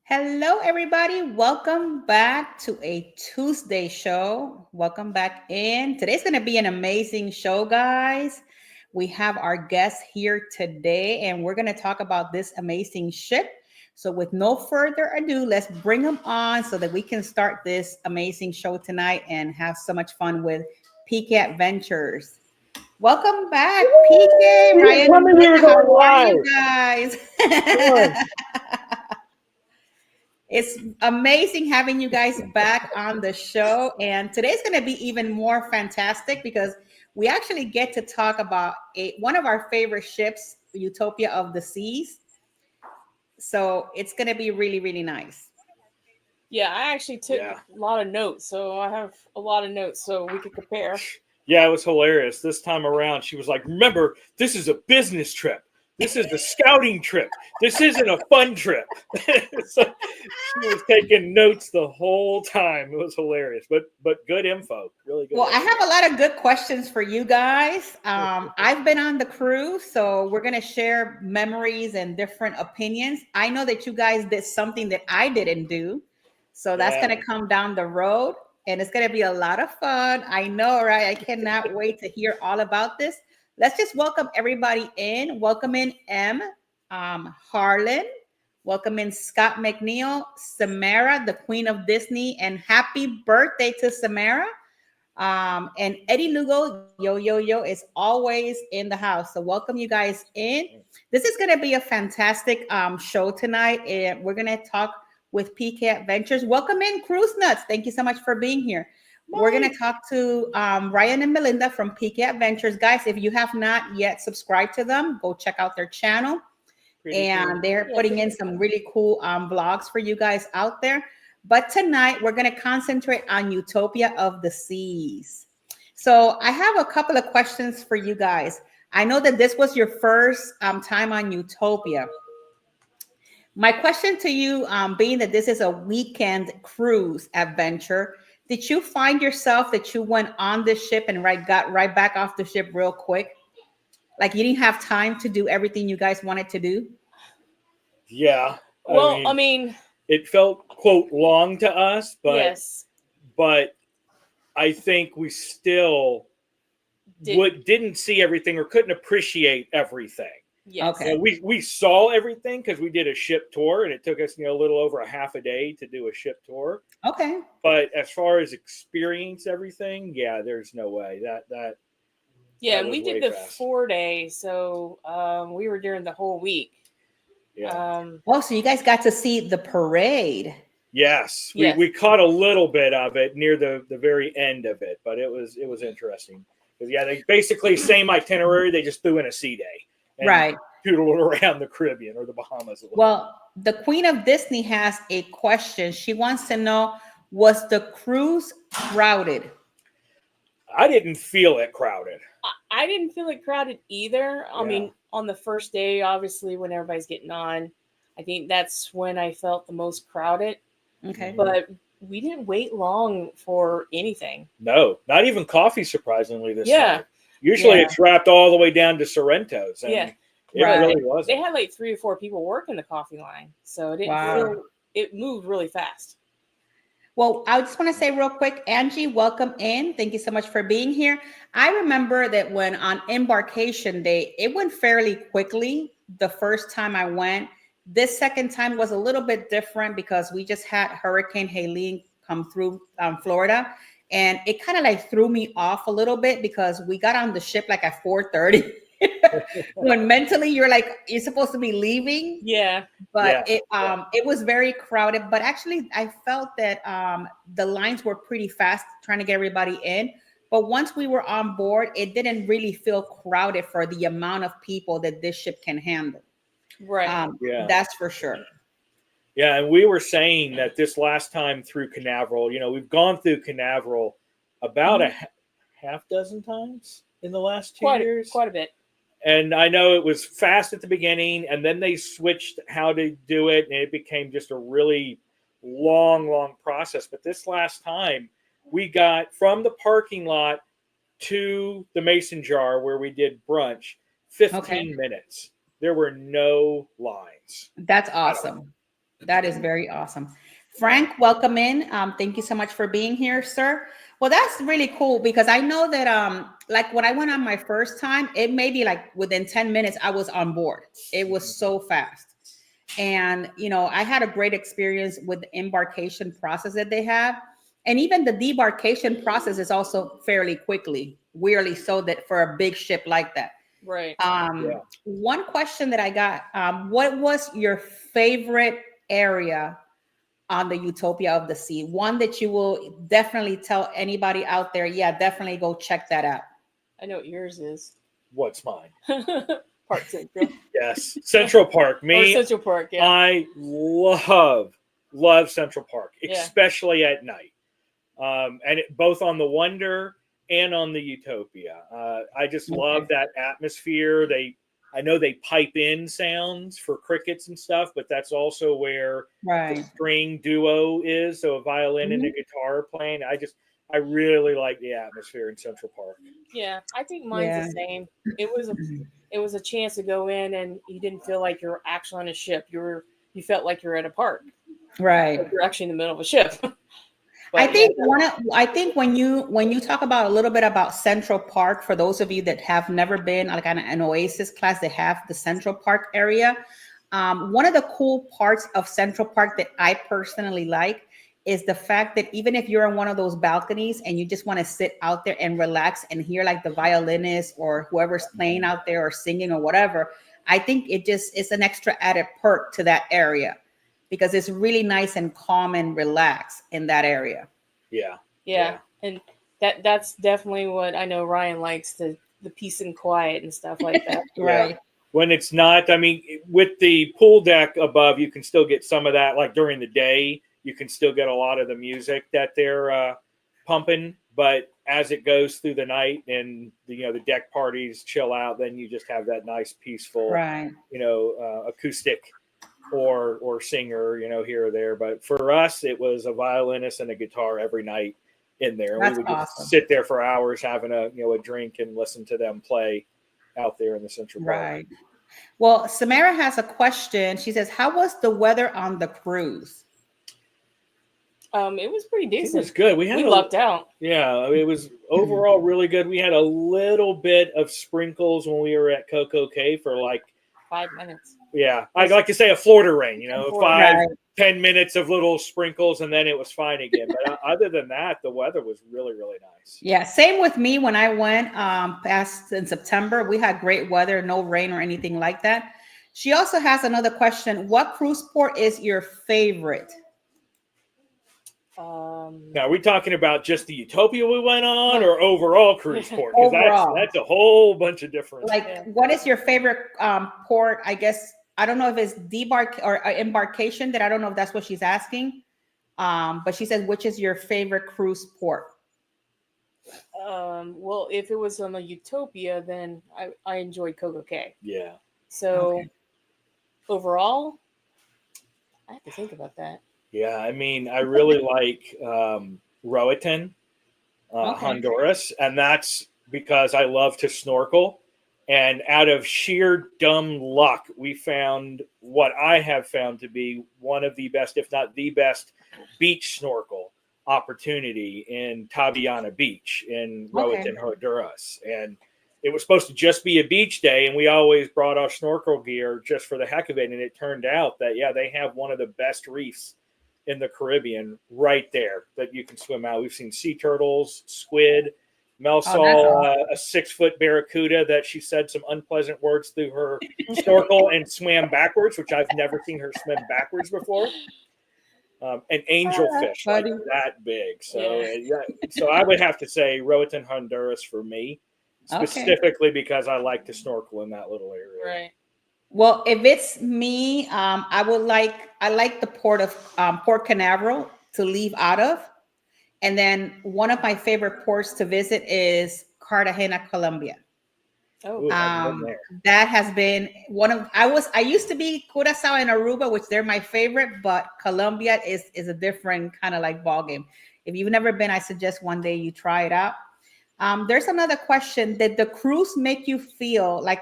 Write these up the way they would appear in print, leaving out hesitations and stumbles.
Hello, everybody. Welcome back to a Tuesday show. Welcome back in. Today's going to be an amazing show, guys. We have our guest here today, and we're going to talk about this amazing ship. So, with no further ado, let's bring them on so that we can start this amazing show tonight and have so much fun with PK Adventures. Welcome back, PK, You didn't Ryan, tell and me we were Melinda. How going are you live. guys? Good. It's amazing having you guys back on the show. And today's going to be even more fantastic because we actually get to talk about one of our favorite ships, Utopia of the Seas. So it's going to be really, really nice. Yeah, I actually took Yeah. a lot of notes, so I have a lot of notes so we could compare. Yeah, it was hilarious. This time around, she was like, remember, this is a business trip. This is the scouting trip. This isn't a fun trip. So she was taking notes the whole time. It was hilarious, but good info. Really good Well, I info. have a lot of good questions for you guys. I've been on the cruise, so we're going to share memories and different opinions. I know that you guys did something that I didn't do. So that's Yeah. going to come down the road and it's going to be a lot of fun. I know, right? I cannot wait to hear all about this. Let's just welcome everybody in. Welcome in Harlan. Welcome in Scott McNeil, Samara, the Queen of Disney, and happy birthday to Samara. And Eddie Lugo, yo, is always in the house. So welcome you guys in. This is going to be a fantastic show tonight. And we're going to talk with PK Adventures. Welcome in, Cruise Nuts. Thank you so much for being here. We're going to talk to Ryan and Melinda from PK Adventures. Guys, if you have not yet subscribed to them, go check out their channel. And they're putting in some really cool vlogs for you guys out there. But tonight we're going to concentrate on Utopia of the Seas. So I have a couple of questions for you guys. I know that this was your first time on Utopia. My question to you, being that this is a weekend cruise adventure, did you find yourself that you went on this ship and got right back off the ship real quick? Like you didn't have time to do everything you guys wanted to do? Yeah. Well, I mean, it felt, quote, long to us, yes, but I think we still didn't see everything or couldn't appreciate everything. yes. Okay. We saw everything because we did a ship tour and it took us a little over a half a day to do a ship tour. Okay. But as far as experience everything, yeah, there's no way that. Yeah, that and was we did way the fast. 4-day, so we were during the whole week. Yeah. Oh, so you guys got to see the parade. Yes, Yes. we caught a little bit of it near the very end of it, but it was interesting. Because yeah, they basically same itinerary, they just threw in a sea day. And Right. Toodled around the Caribbean or the Bahamas. Well, the Queen of Disney has a question. She wants to know, was the cruise crowded? I didn't feel it crowded. I didn't feel it crowded either. I mean, on the first day, obviously, when everybody's getting on, I think that's when I felt the most crowded. Okay. But we didn't wait long for anything. No, not even coffee, surprisingly, this time. Usually Yeah. it's wrapped all the way down to Sorrento's. And Yeah. it Right. really wasn't. They had like 3 or 4 people working the coffee line, so it didn't feel, it moved really fast. Well, I just want to say real quick, Angie, welcome in. Thank you so much for being here. I remember that when on embarkation day, it went fairly quickly. The first time I went, this second time was a little bit different because we just had Hurricane Helene come through Florida. And it kind of like threw me off a little bit because we got on the ship like at 4:30. When mentally you're like, you're supposed to be leaving. Yeah. But it was very crowded. But actually, I felt that the lines were pretty fast trying to get everybody in. But once we were on board, it didn't really feel crowded for the amount of people that this ship can handle. Right. That's for sure. Yeah, and we were saying that this last time through Canaveral, we've gone through Canaveral about a half dozen times in the last 2 years. Quite a bit. And I know it was fast at the beginning, and then they switched how to do it, and it became just a really long process. But this last time, we got from the parking lot to the Mason Jar where we did brunch, 15 minutes. There were no lines. That's awesome. That is very awesome. Frank, welcome in. Thank you so much for being here, sir. Well, that's really cool because I know that like when I went on my first time, it may be like within 10 minutes I was on board. It was so fast. And I had a great experience with the embarkation process that they have. And even the debarkation process is also fairly quickly, weirdly so that for a big ship like that. Right. Yeah. One question that I got, what was your favorite area on the Utopia of the Sea? One that you will definitely tell anybody out there, yeah, definitely go check that out. I know what yours is. What's mine? Park Central. Yes, Central Park. Or Me, Central Park, yeah. I love Central Park, Yeah. especially at night, both on the Wonder and on the Utopia. I just love that atmosphere. I know they pipe in sounds for crickets and stuff, but that's also where the Right. string duo is. So a violin and a guitar playing. I really like the atmosphere in Central Park. Yeah, I think mine's the same. It was a chance to go in and you didn't feel like you were actually on a ship. You felt like you're at a park. Right. Like you're actually in the middle of a ship. I think when you talk about a little bit about Central Park, for those of you that have never been like on an Oasis class, they have the Central Park area. One of the cool parts of Central Park that I personally like is the fact that even if you're on one of those balconies and you just want to sit out there and relax and hear like the violinist or whoever's playing out there or singing or whatever, I think it's an extra added perk to that area because it's really nice and calm and relaxed in that area. Yeah. And that's definitely what I know Ryan likes, the peace and quiet and stuff like that. Right. Yeah. When it's not, I mean, with the pool deck above, you can still get some of that. Like during the day, you can still get a lot of the music that they're pumping. But as it goes through the night and the deck parties chill out, then you just have that nice, peaceful, Right. acoustic or singer, here or there. But for us, it was a violinist and a guitar every night in there. And That's we would just awesome. sit there for hours having a drink and listen to them play out there in the Central Park. Right. Well, Samara has a question. She says, how was the weather on the cruise? It was pretty decent. It was good. We lucked out. Yeah, it was overall really good. We had a little bit of sprinkles when we were at CocoCay for like 5 minutes. Yeah, I like to say a Florida rain. 5-10 minutes of little sprinkles, and then it was fine again. But other than that, the weather was really, really nice. Yeah, same with me. When I went past in September, we had great weather, no rain or anything like that. She also has another question. What cruise port is your favorite? Now, are we talking about just the Utopia we went on, or overall cruise port? Because that's a whole bunch of different. Like, what is your favorite port? I guess I don't know if it's debark or embarkation. That I don't know if that's what she's asking. But she says, which is your favorite cruise port? Well, if it was on the Utopia, then I enjoyed CocoCay. Yeah. So overall, I have to think about that. Yeah, I mean, I really like Roatan, Honduras, and that's because I love to snorkel. And out of sheer dumb luck, we found what I have found to be one of the best, if not the best, beach snorkel opportunity in Tabiana Beach in Roatan, Honduras. And it was supposed to just be a beach day, and we always brought our snorkel gear just for the heck of it. And it turned out that, they have one of the best reefs in the Caribbean right there that you can swim out. We've seen sea turtles, squid. Mel saw a 6-foot barracuda that she said some unpleasant words through her snorkel and swam backwards, which I've never seen her swim backwards before. An angelfish like that big. So, so I would have to say Roatan, Honduras for me, specifically because I like to snorkel in that little area. Right. Well, if it's me, I like the port of Port Canaveral to leave out of. And then one of my favorite ports to visit is Cartagena, Colombia. Oh, that has been I used to be Curacao and Aruba, which they're my favorite, but Colombia is a different kind of like ball game. If you've never been, I suggest one day you try it out. There's another question. Did the cruise make you feel like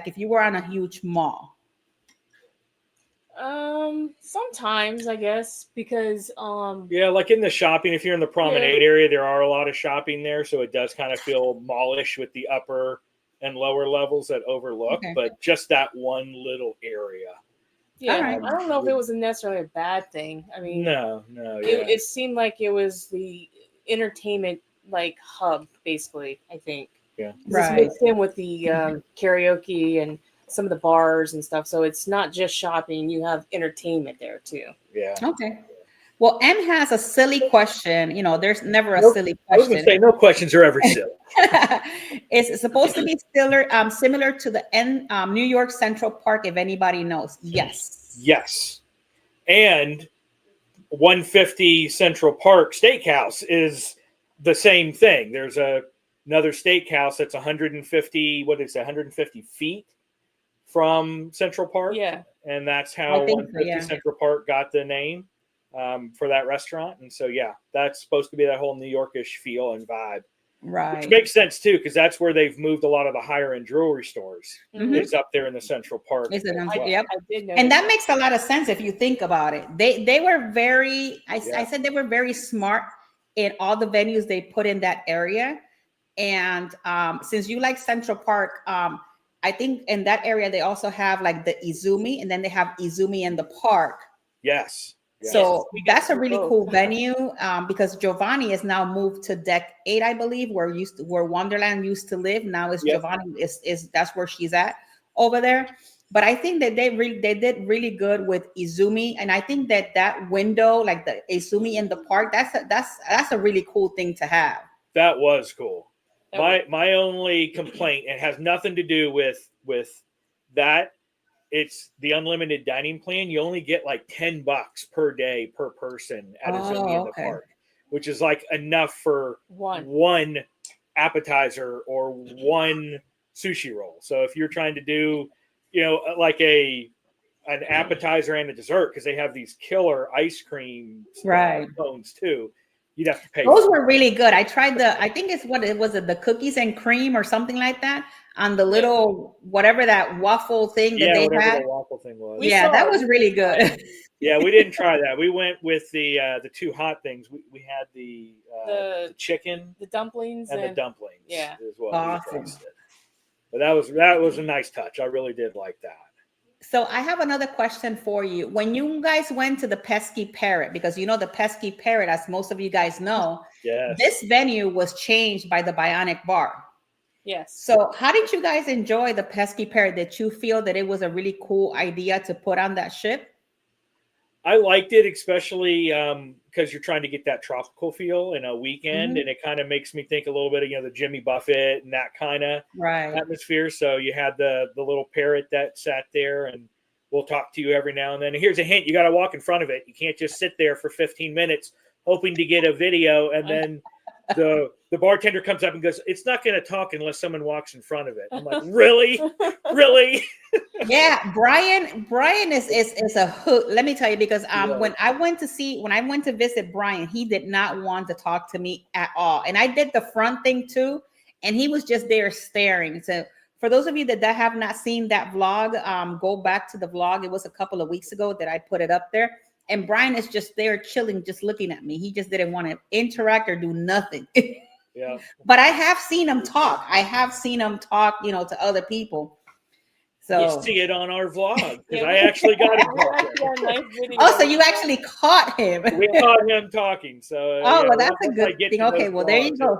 if you were on a huge mall? Sometimes I guess because Yeah, like in the shopping, if you're in the promenade area, there are a lot of shopping there, so it does kind of feel mallish with the upper and lower levels that overlook, Okay. but just that one little area. yeah, All right. I don't know if it was necessarily a bad thing. I mean, No, yeah. it seemed like it was the entertainment like hub basically. I think. Yeah. 'Cause Right. it's mixed in with the karaoke and some of the bars and stuff. So it's not just shopping; you have entertainment there too. Yeah. Okay. Well, M has a silly question. You know, there's never a Nope. silly I was going question. to say, no questions are ever silly. It's supposed to be similar to the New York Central Park, if anybody knows. Yes. Yes. And 150 Central Park Steakhouse is the same thing. There's another steakhouse that's 150, what is it, 150 feet from Central Park. Yeah. And that's I how think so, 150 yeah. Central Park got the name for that restaurant. And so, yeah, that's supposed to be that whole New Yorkish feel and vibe. Right. Which makes sense too, because that's where they've moved a lot of the higher end jewelry stores. Mhm. It's up there in the Central Park. Is it? as I, well. Yep. I did know And that makes a lot of sense if you think about it. They were very, I Yeah. said they were very smart in all the venues they put in that area. And since you like Central Park, I think in that area they also have like the Izumi, and then they have Izumi in the Park. Yes. Yes. So we got that's a to really both. cool venue because Giovanni is now moved to deck 8, I believe, where Wonderland used to live. Now it's Yep. Giovanni is that's where she's at over there. But I think that they did really good with Izumi, and I think that window, like the Izumi in the Park, that's a really cool thing to have. That was cool. That My only complaint, it has nothing to do with that. It's the unlimited dining plan. You only get like $10 per day per person at Izumi in the okay. Park, which is like enough for One. one appetizer or one sushi roll. So if you're trying to do, like an appetizer and a dessert, because they have these killer ice cream Right. cones too, you'd have to pay. Those were really good. I tried I think it's what it was, the cookies and cream or something like that on the little whatever that waffle thing that they whatever had. the waffle thing was. Yeah, that was really good. Yeah, we didn't try that. We went with the two hot things. We had the chicken, the dumplings, and the dumplings. Yeah. as well. Awesome. But that was a nice touch. I really did like that. So I have another question for you. When you guys went to the Pesky Parrot, because the Pesky Parrot, as most of you guys know, Yes. this venue was changed by the Bionic Bar. Yes. So how did you guys enjoy the Pesky Parrot? Did you feel that it was a really cool idea to put on that ship? I liked it, especially because you're trying to get that tropical feel in a weekend, and it kind of makes me think a little bit of the Jimmy Buffett and that kind of atmosphere. So you had the little parrot that sat there, and we'll talk to you every now and then. And here's a hint: you got to walk in front of it. You can't just sit there for 15 minutes hoping to get a video, and then the bartender comes up and goes, "It's not going to talk unless someone walks in front of it." I'm like, really? Yeah, Brian is a hoot. Let me tell you, because when I went to visit Brian, he did not want to talk to me at all, and I did the front thing too, and he was just there staring. So for those of you that have not seen that vlog, go back to the vlog. It was a couple of weeks ago that I put it up there, and Brian is just there chilling, just looking at me. He just didn't want to interact or do nothing. Yeah. But I have seen him talk. To other people. So you see it on our vlog, because I actually got him. Oh, so you actually caught him. We caught him talking. So well, that's a good thing. Okay, well, there you go.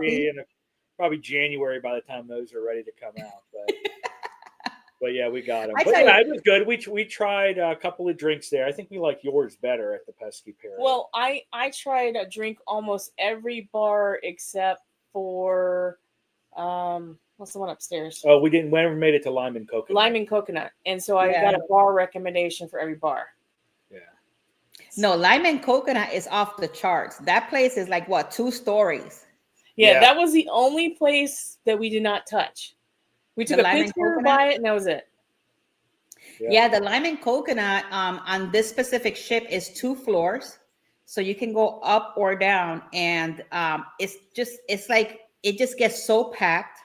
Probably January by the time those are ready to come out. But yeah, we got him. It was good. We tried a couple of drinks there. I think we like yours better at the Pesky Parrot. Well, I tried a drink almost every bar except for what's the one upstairs? Oh, we never made it to Lime and Coconut. Lime and Coconut. And so I got a bar recommendation for every bar. Yeah. No, Lime and Coconut is off the charts. That place is like 2 stories. Yeah, that was the only place that we did not touch. We took a picture by it, and that was it. Yeah, the Lime and Coconut on this specific ship is 2 floors. So you can go up or down, and it just gets so packed,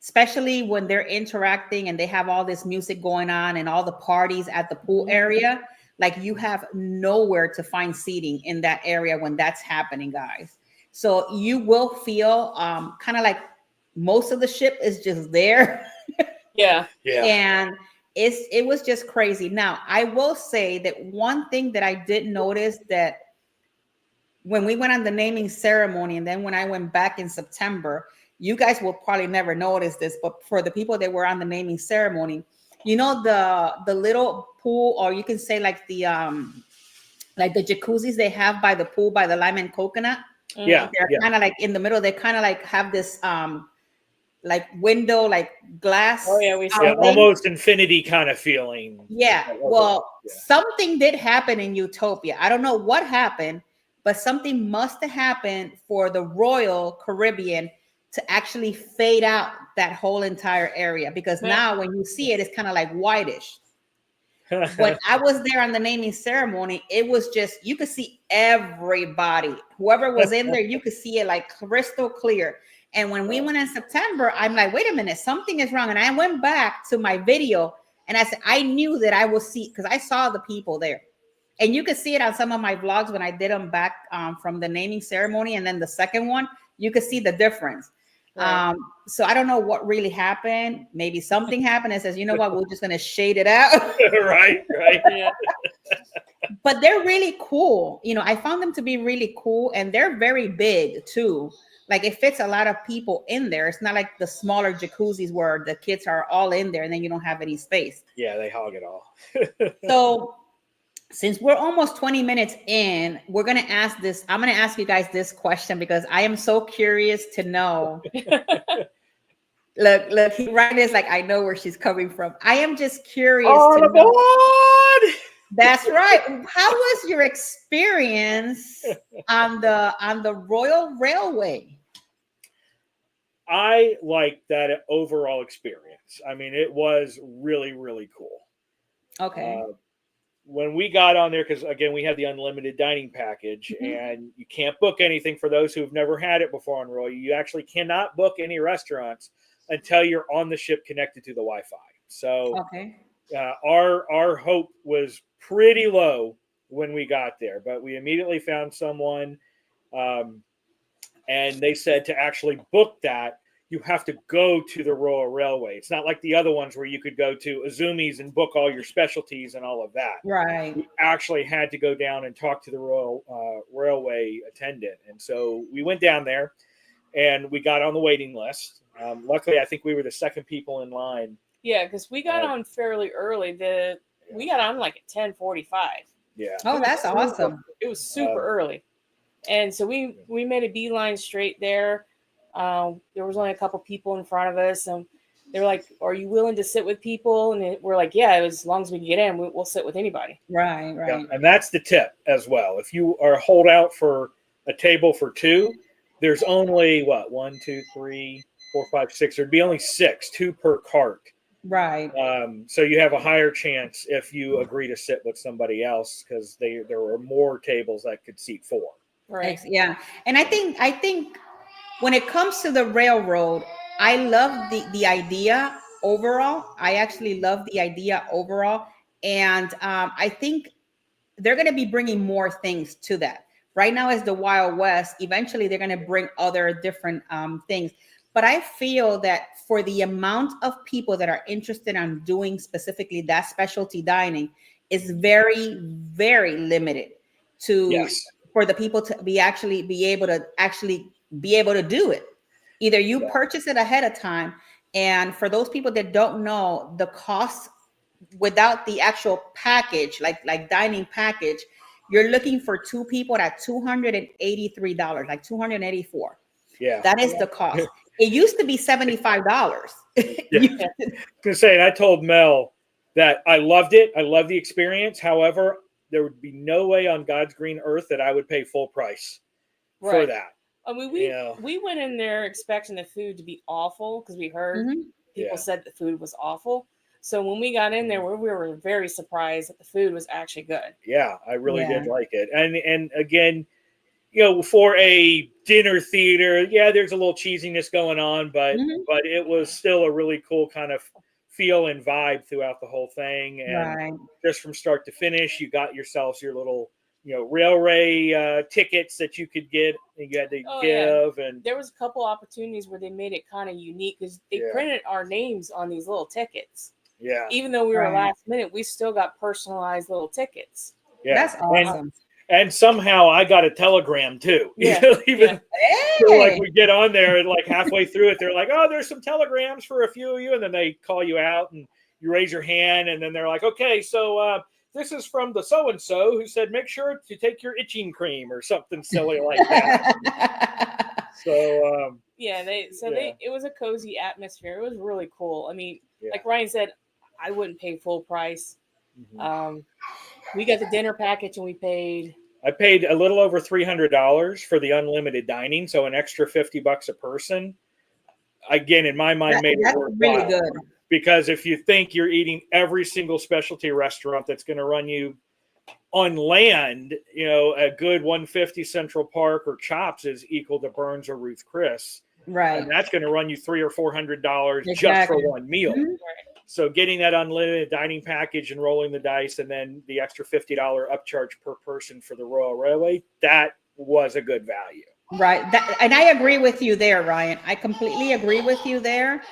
especially when they're interacting and they have all this music going on and all the parties at the pool area. Like you have nowhere to find seating in that area when that's happening, guys. So you will feel kind of like most of the ship is just there. Yeah. Yeah. And it was just crazy. Now, I will say that one thing that I did notice, that when we went on the naming ceremony, and then when I went back in September, you guys will probably never notice this, but for the people that were on the naming ceremony, you know, the little pool, or you can say like the jacuzzis they have by the pool by the lime and coconut. Yeah. They're kind of like in the middle. They kind of like have this like window, like glass. Oh yeah, we saw Yeah, that. almost infinity kind of feeling. Yeah. Well, something did happen in Utopia. I don't know what happened, but something must have happened for the Royal Caribbean to actually fade out that whole entire area, because now when you see it, it's kind of like whitish. When I was there on the naming ceremony, it was just, you could see everybody, whoever was in there, you could see it like crystal clear. And when we went in September, I'm like, wait a minute, something is wrong. And I went back to my video and I said, I knew that I will see, because I saw the people there. And you could see it on some of my vlogs when I did them back from the naming ceremony. And then the second one, you could see the difference. Right. So I don't know what really happened. Maybe something happened and says, you know what, we're just going to shade it out. Right. Yeah. But they're really cool. You know, I found them to be really cool, and they're very big too. Like it fits a lot of people in there. It's not like the smaller jacuzzis where the kids are all in there and then you don't have any space. Yeah, they hog it all. So since we're almost 20 minutes in, we're going to ask this. I'm going to ask you guys this question because I am so curious to know. Look, he right is like, I know where she's coming from. I am just curious to know. That's right. How was your experience on the Royal Railway? I liked that overall experience. I mean, it was really, really cool. Okay. When we got on there, because again, we had the unlimited dining package, and you can't book anything for those who've never had it before on Royal. You actually cannot book any restaurants until you're on the ship connected to the Wi-Fi. So our hope was pretty low when we got there, but we immediately found someone, and they said to actually book that, you have to go to the Royal Railway. It's not like the other ones where you could go to Izumi's and book all your specialties and all of that. Right. We actually had to go down and talk to the Royal Railway attendant. And so we went down there and we got on the waiting list. Luckily, I think we were the second people in line. Yeah, because we got on fairly early. We got on like at 10:45. Yeah. Oh, that's awesome. It was super early. And so we made a beeline straight there. There was only a couple people in front of us, and they were like, "Are you willing to sit with people?" And we're like, "Yeah, as long as we can get in, we'll sit with anybody." Right. Yeah, and that's the tip as well. If you are hold out for a table for two, there's only 1, 2, 3, 4, 5, 6. There'd be only 6, 2 per cart. Right. So you have a higher chance if you agree to sit with somebody else, because there were more tables that could seat 4. Right. Yeah, and I think when it comes to the railroad, I love the idea overall. I actually love the idea overall. And I think they're going to be bringing more things to that. Right now is the Wild West. Eventually, they're going to bring other different things. But I feel that for the amount of people that are interested in doing specifically that specialty dining is very, very limited for the people to be able to do it. Either you purchase it ahead of time, and for those people that don't know the cost without the actual package, like dining package, you're looking for 2 people at $283, like $284. Yeah, that is the cost. It used to be $75. Yeah. Gonna say, and I told Mel that I loved it. I love the experience. However, there would be no way on God's green earth that I would pay full price for that. I mean, we went in there expecting the food to be awful, because we heard people said the food was awful. So when we got in there, we were very surprised that the food was actually good. Yeah, I really did like it. And again, for a dinner theater, there's a little cheesiness going on, but it was still a really cool kind of feel and vibe throughout the whole thing. And Right. just from start to finish, you got yourselves your little, railway tickets that you could get and you had to give. Yeah. And there was a couple opportunities where they made it kind of unique because they printed our names on these little tickets. Yeah. Even though we were last minute, we still got personalized little tickets. Yeah. That's awesome. And somehow I got a telegram too. Yeah. Even so, like we get on there and like halfway through it, they're like, "Oh, there's some telegrams for a few of you," and then they call you out and you raise your hand, and then they're like, "Okay, so this is from the so and so who said make sure to take your itching cream or something silly like that." So it was a cozy atmosphere. It was really cool. I mean, like Ryan said, I wouldn't pay full price. Mm-hmm. We got the dinner package and I paid a little over $300 for the unlimited dining, so an extra $50 a person. Again, in my mind, made it worthwhile. Really good. Because if you think you're eating every single specialty restaurant that's going to run you on land, a good 150 Central Park or Chops is equal to Burns or Ruth Chris. Right. And that's going to run you $300 or $400 just for one meal. Mm-hmm. So getting that unlimited dining package and rolling the dice and then the extra $50 upcharge per person for the Royal Railway, that was a good value. Right. And I agree with you there, Ryan. I completely agree with you there.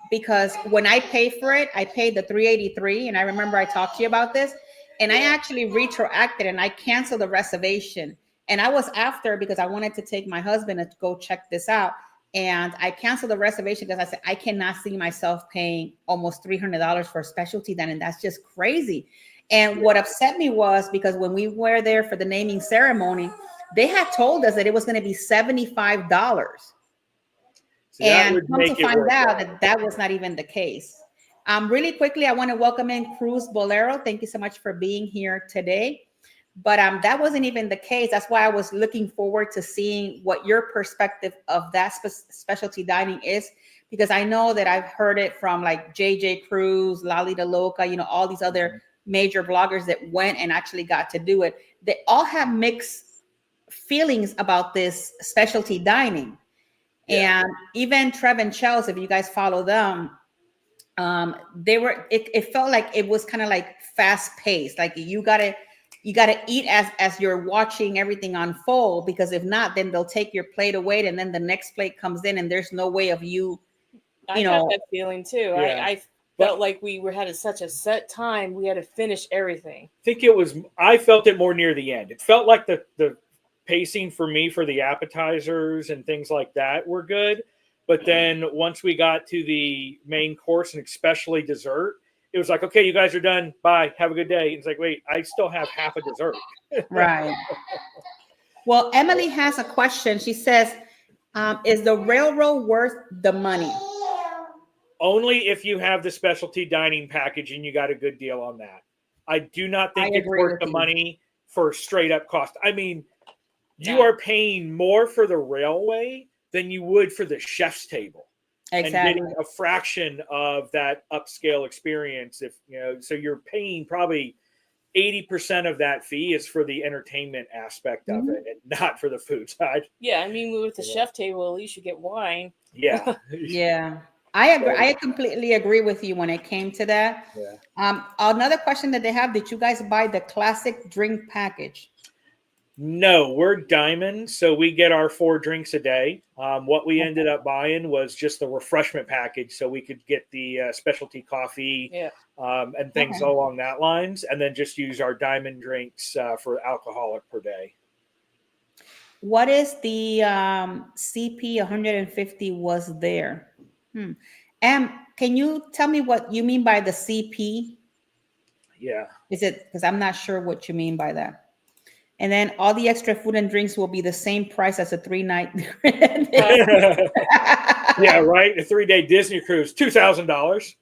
Because when I paid for it, I paid the $383. And I remember I talked to you about this. And I actually retroacted and I canceled the reservation. And I was after because I wanted to take my husband to go check this out. And I canceled the reservation because I said, I cannot see myself paying almost $300 for a specialty dining. That's just crazy. And what upset me was because when we were there for the naming ceremony, they had told us that it was going to be $75. And come to find out that was not even the case. Really quickly, I want to welcome in Cruz Bolero. Thank you so much for being here today. But that wasn't even the case. That's why I was looking forward to seeing what your perspective of that specialty dining is, because I know that I've heard it from like JJ Cruz, Lali the Loca, all these other major bloggers that went and actually got to do it. They all have mixed feelings about this specialty dining. Yeah. And even Trev and Chels, if you guys follow them, it felt like it was kind of like fast paced. Like you gotta eat as you're watching everything unfold, because if not, then they'll take your plate away and then the next plate comes in and there's no way of you I got that feeling too. Yeah. I felt like we had such a set time. We had to finish everything. I felt it more near the end. It felt like the pacing for me for the appetizers and things like that were good. But then once we got to the main course and especially dessert, it was like, okay, you guys are done. Bye. Have a good day. It's like, wait, I still have half a dessert. Right. Well, Emily has a question. She says, is the railroad worth the money? Only if you have the specialty dining package and you got a good deal on that. I do not think it's worth the money for straight up cost. I mean, you are paying more for the railway than you would for the chef's table. Exactly. And getting a fraction of that upscale experience. So you're paying probably 80% of that fee is for the entertainment aspect of it, and not for the food side. Yeah, I mean, with the chef table, at least you get wine. Yeah. Yeah. I agree. I completely agree with you when it came to that. Yeah. Another question that they have, did you guys buy the classic drink package? No, we're Diamond, so we get our 4 drinks a day. What we ended up buying was just the refreshment package, so we could get the specialty coffee and things along that lines, and then just use our Diamond drinks for alcoholic per day. What is the CP 150 was there? Can you tell me what you mean by the CP? Yeah. Is it, because I'm not sure what you mean by that. And then all the extra food and drinks will be the same price as a 3-night. Yeah, right. A 3-day Disney cruise, $2,000.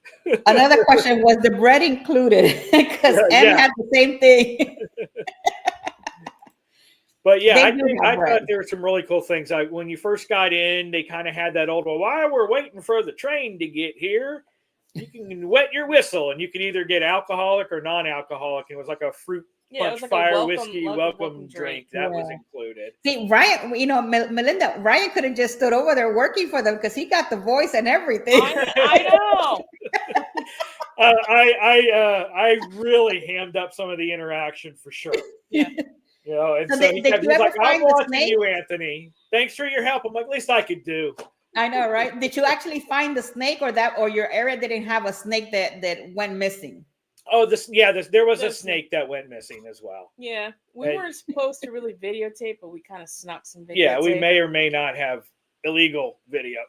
Another question, was the bread included? Because M had the same thing. But yeah, I thought there were some really cool things. When you first got in, they kind of had that old, well, while we're waiting for the train to get here, you can wet your whistle, and you could either get alcoholic or non-alcoholic. And it was like a fruit punch, like fire, whiskey, welcome drink. That was included. See, Ryan, Melinda, Ryan could have just stood over there working for them because he got the voice and everything. I know. I really hammed up some of the interaction for sure. Yeah. You know, and So so did he's you ever like, "I'm find the watching snake? you, Anthony. Thanks for your help." I'm like, "Least I could do." I know, right? Did you actually find the snake, or your area didn't have a snake that went missing? Oh, there was a That's- snake that went missing as well. Yeah, we And- weren't supposed to really videotape, but we kind of snuck some videotape. Yeah, we may or may not have illegal video.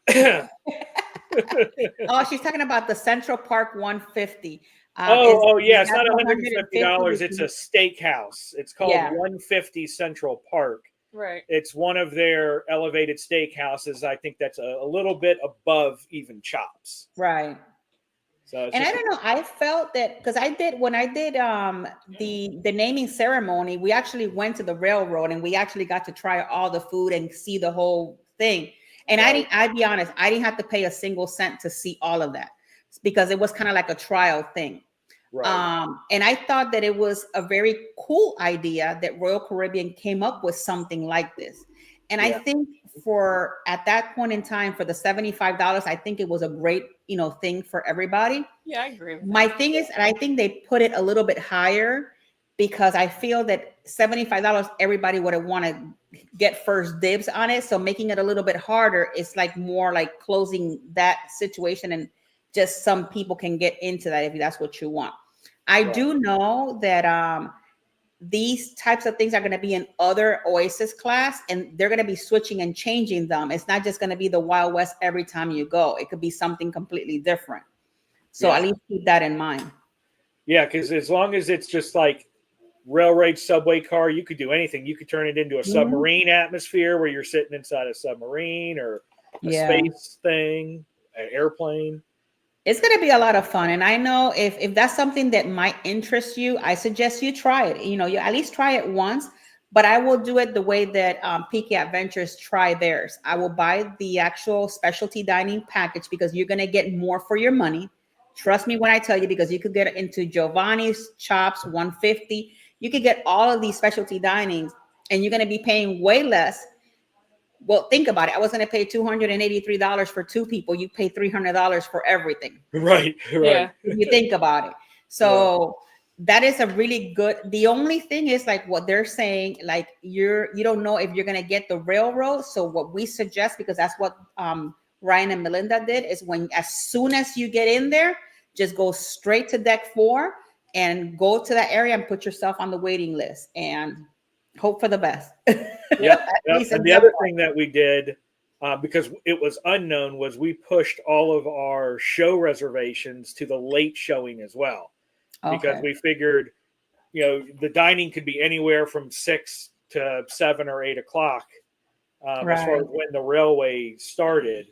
Oh, she's talking about the Central Park 150. Yeah, it's that not the $150. It's a 150? steakhouse. It's called Yeah. 150 Central Park. Right. It's one of their elevated steakhouses. I think that's a little bit above even Chops. Right. So And I don't know, I felt that because when I did the naming ceremony, we actually went to the railroad and we actually got to try all the food and see the whole thing. And Right. I'd be honest, I didn't have to pay a single cent to see all of that because it was kind of like a trial thing. Right. And I thought that it was a very cool idea that Royal Caribbean came up with something like this. And I Yeah. think at that point in time, for the $75, I think it was a great, thing for everybody. Yeah, I agree with My that. thing is, and I think they put it a little bit higher because I feel that $75, everybody would want to get first dibs on it. So making it a little bit harder is like more like closing that situation, and just some people can get into that if that's what you want. I Right. do know that these types of things are going to be in other Oasis class, and they're going to be switching and changing them. It's not just going to be the Wild West every time you go. It could be something completely different. So Yeah. at least keep that in mind. Yeah, because as long as it's just like railroad subway car, you could do anything. You could turn it into a submarine atmosphere where you're sitting inside a submarine, or a space thing, an airplane. It's going to be a lot of fun. And I know if that's something that might interest you, I suggest you try it. You at least try it once, but I will do it the way that PK Adventures try theirs. I will buy the actual specialty dining package because you're going to get more for your money. Trust me when I tell you, because you could get into Giovanni's, Chops, 150. You could get all of these specialty dinings and you're going to be paying way less. Well, think about it. I was going to pay $283 for two people. You pay $300 for everything. Right. Yeah. If you think about it. So that is a really good. The only thing is like what they're saying, like you don't know if you're going to get the railroad. So what we suggest, because that's what Ryan and Melinda did, is as soon as you get in there, just go straight to deck 4 and go to that area and put yourself on the waiting list and hope for the best. Yeah. And the other thing that we did, because it was unknown, was we pushed all of our show reservations to the late showing as well, because we figured, the dining could be anywhere from 6 to 7 or 8 o'clock as far as when the railway started.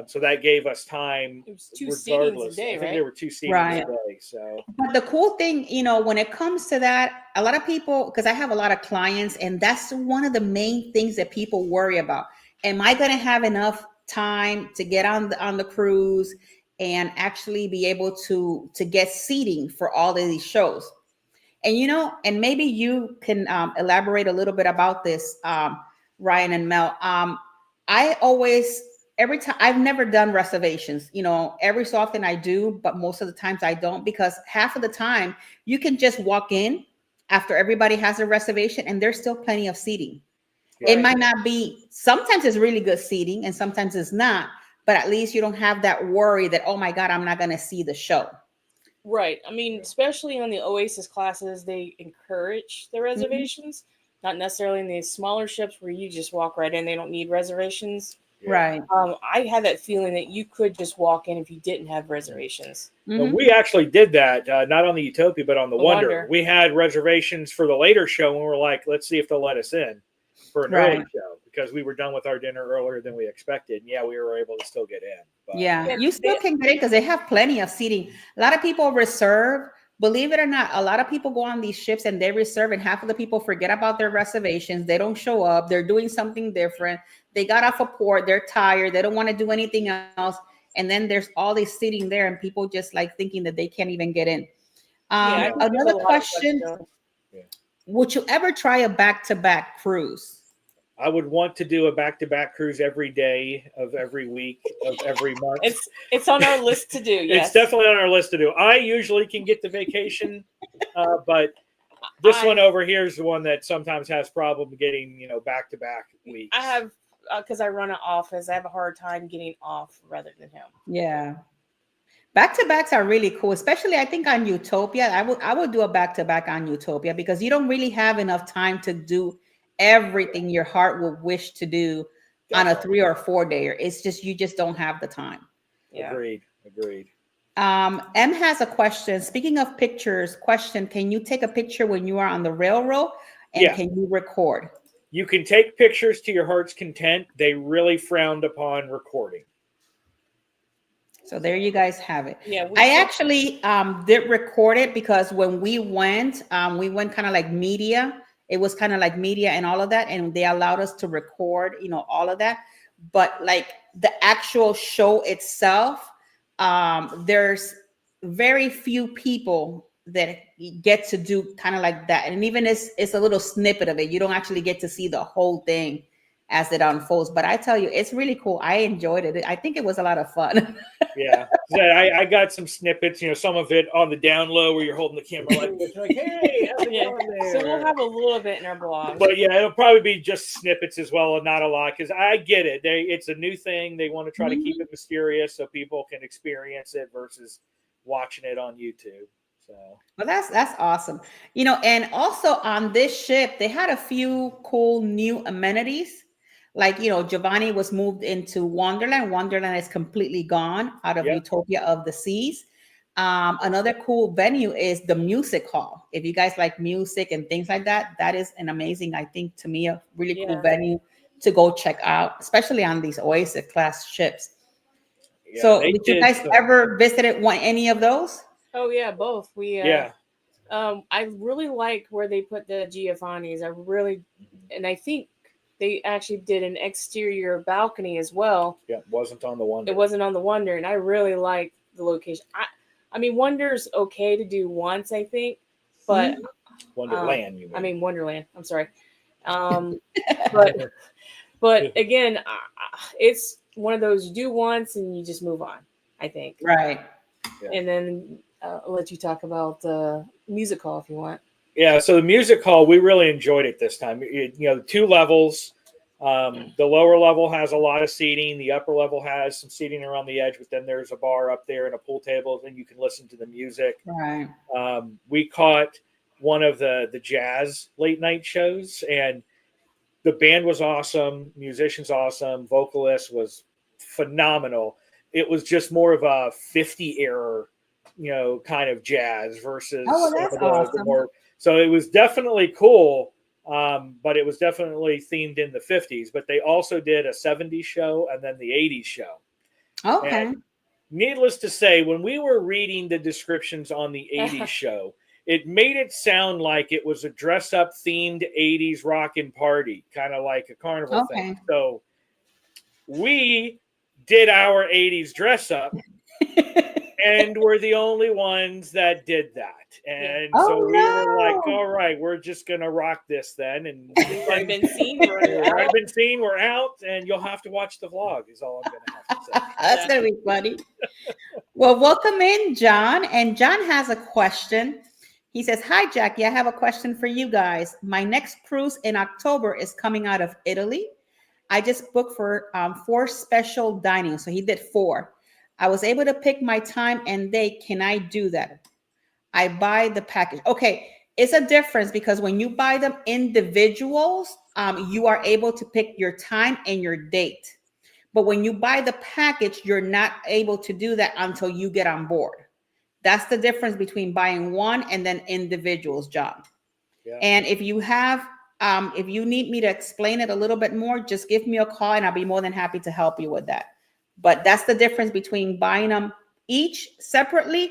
So that gave us time. It was 2 regardless. seatings a day, I think right? there were 2 seatings a day. So, but the cool thing, when it comes to that, a lot of people, because I have a lot of clients, and that's one of the main things that people worry about. Am I going to have enough time to get on the cruise and actually be able to get seating for all of these shows? And and maybe you can elaborate a little bit about this, Ryan and Mel. I always, every time, I've never done reservations. Every so often I do, but most of the times I don't, because half of the time you can just walk in after everybody has a reservation and there's still plenty of seating. It might not be, sometimes it's really good seating and sometimes it's not, but at least you don't have that worry that, oh my God, I'm not going to see the show. Right. I mean, especially on the Oasis classes, they encourage the reservations, not necessarily in the smaller ships where you just walk right in. They don't need reservations. Right. I had that feeling that you could just walk in if you didn't have reservations. Well, we actually did that, not on the Utopia, but on the Wonder. We had reservations for the later show, and we're like, let's see if they'll let us in for an early show, because we were done with our dinner earlier than we expected. And we were able to still get in. But, you still can get in because they have plenty of seating. A lot of people reserve. Believe it or not, a lot of people go on these ships and they reserve, and half of the people forget about their reservations. They don't show up. They're doing something different. They got off a port. They're tired. They don't want to do anything else. And then there's all this seating there, and people just like thinking that they can't even get in. Another question: would you ever try a back-to-back cruise? I would want to do a back-to-back cruise every day of every week of every month. It's on our list to do. Yes, It's definitely on our list to do. I usually can get the vacation, but this one over here is the one that sometimes has problem getting, back-to-back weeks. I have, because I run an office, I have a hard time getting off rather than him. Yeah. Back-to-backs are really cool, especially I think on Utopia. I would do a back-to-back on Utopia because you don't really have enough time to do everything your heart would wish to do on a 3 or 4 day. It's just you just don't have the time. Yeah. Agreed. M has a question. Speaking of pictures, can you take a picture when you are on the railroad? And can you record? You can take pictures to your heart's content. They really frowned upon recording. So there you guys have it. Yeah, I actually did record it because when we went kind of like media. It was kind of like media and all of that. And they allowed us to record, all of that. But like the actual show itself, there's very few people that get to do kind of like that. And even it's a little snippet of it. You don't actually get to see the whole thing as it unfolds. But I tell you, it's really cool. I enjoyed it. I think it was a lot of fun. Yeah. I got some snippets, some of it on the down low where you're holding the camera like this. Like, hey, how's it going there? So we'll have a little bit in our blog. But yeah, it'll probably be just snippets as well and not a lot because I get it. It's a new thing. They want to try to keep it mysterious so people can experience it versus watching it on YouTube. So well, that's awesome. And also on this ship, they had a few cool new amenities. Like, Giovanni was moved into Wonderland. Wonderland is completely gone out of Utopia of the Seas. Another cool venue is the music hall. If you guys like music and things like that, that is an amazing, I think, to me, a really cool venue to go check out, especially on these Oasis Class ships. Yeah, so did you guys ever visited any of those? Oh, yeah, both. I really like where they put the Giovanni's. And I think they actually did an exterior balcony as well. Yeah, it wasn't on the Wonder. It wasn't on the Wonder, and I really like the location. I mean, Wonder's okay to do once, I think, but Wonderland. You mean? I mean Wonderland. I'm sorry, but again, it's one of those you do once and you just move on. I think. Right. Yeah. And then I'll let you talk about the music hall if you want. Yeah, so the music hall, we really enjoyed it this time. The 2 levels. The lower level has a lot of seating. The upper level has some seating around the edge, but then there's a bar up there and a pool table, and you can listen to the music. Right. We caught one of the jazz late night shows, and the band was awesome. Musicians awesome. Vocalist was phenomenal. It was just more of a 50 era, kind of jazz versus that's awesome. So it was definitely cool, but it was definitely themed in the 50s. But they also did a 70s show and then the 80s show. Okay. And needless to say, when we were reading the descriptions on the 80s show, it made it sound like it was a dress-up themed 80s rockin' party, kind of like a carnival thing. So we did our 80s dress-up. And we're the only ones that did that. And so we were like, all right, we're just going to rock this then. And I've been seen. We're out. And you'll have to watch the vlog is all I'm going to have to say. That's going to be funny. Well, welcome in, John. And John has a question. He says, hi, Jackie. I have a question for you guys. My next cruise in October is coming out of Italy. I just booked for 4 special dining. So he did 4. I was able to pick my time and day. Can I do that? I buy the package. Okay. It's a difference because when you buy them individuals, you are able to pick your time and your date. But when you buy the package, you're not able to do that until you get on board. That's the difference between buying one and then individuals, John. Yeah. And if you have, if you need me to explain it a little bit more, just give me a call and I'll be more than happy to help you with that. But that's the difference between buying them each separately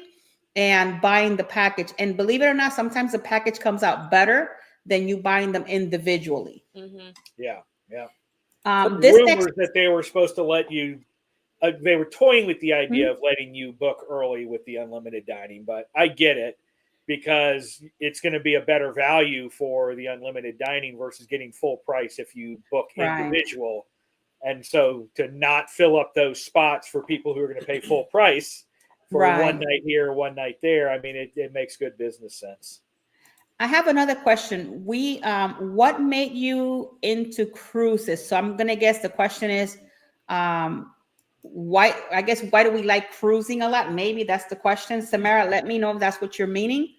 and buying the package. And believe it or not, sometimes the package comes out better than you buying them individually. Mm-hmm. Yeah, yeah. Rumors that they were supposed to let you, they were toying with the idea of letting you book early with the unlimited dining, but I get it. because it's going to be a better value for the unlimited dining versus getting full price if you book Right. individual. And so to not fill up those spots for people who are going to pay full price for Right. one night here, one night there, I mean, it makes good business sense. I have another question. What made you into cruises? So I'm gonna guess the question is, why? I guess why do we like cruising a lot? Maybe that's the question. Samara, let me know if that's what you're meaning.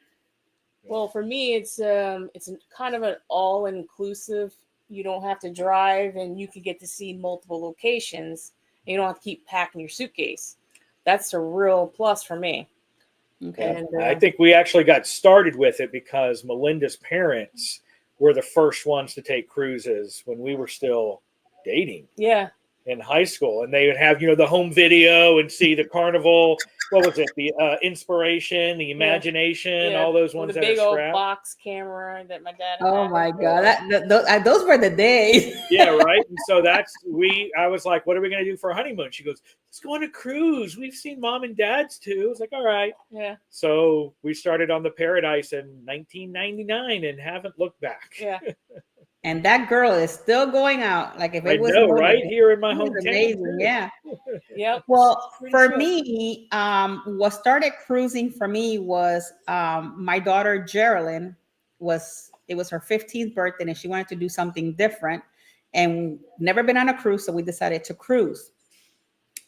Well, for me, it's kind of an all-inclusive. You don't have to drive, and you can get to see multiple locations. And you don't have to keep packing your suitcase. That's a real plus for me. Okay. And I think we actually got started with it because Melinda's parents were the first ones to take cruises when we were still dating yeah, in high school, and they would have the home video and see the carnival. What was it? The inspiration, the imagination, all those with ones a that big are old strapped. box camera that my dad. Oh had. my God, those were the days. Yeah, right. And so I was like, what are we going to do for a honeymoon? She goes, let's go on a cruise. We've seen mom and dad's too. I was like, all right. Yeah. So we started on the Paradise in 1999 and haven't looked back. Yeah. And that girl is still going out. Like if I it was know, right here in my it was hometown. amazing. Yeah. Yep. Well, Pretty for sure. me, what started cruising for me was my daughter Geraldine it was her 15th birthday and she wanted to do something different and never been on a cruise, so we decided to cruise.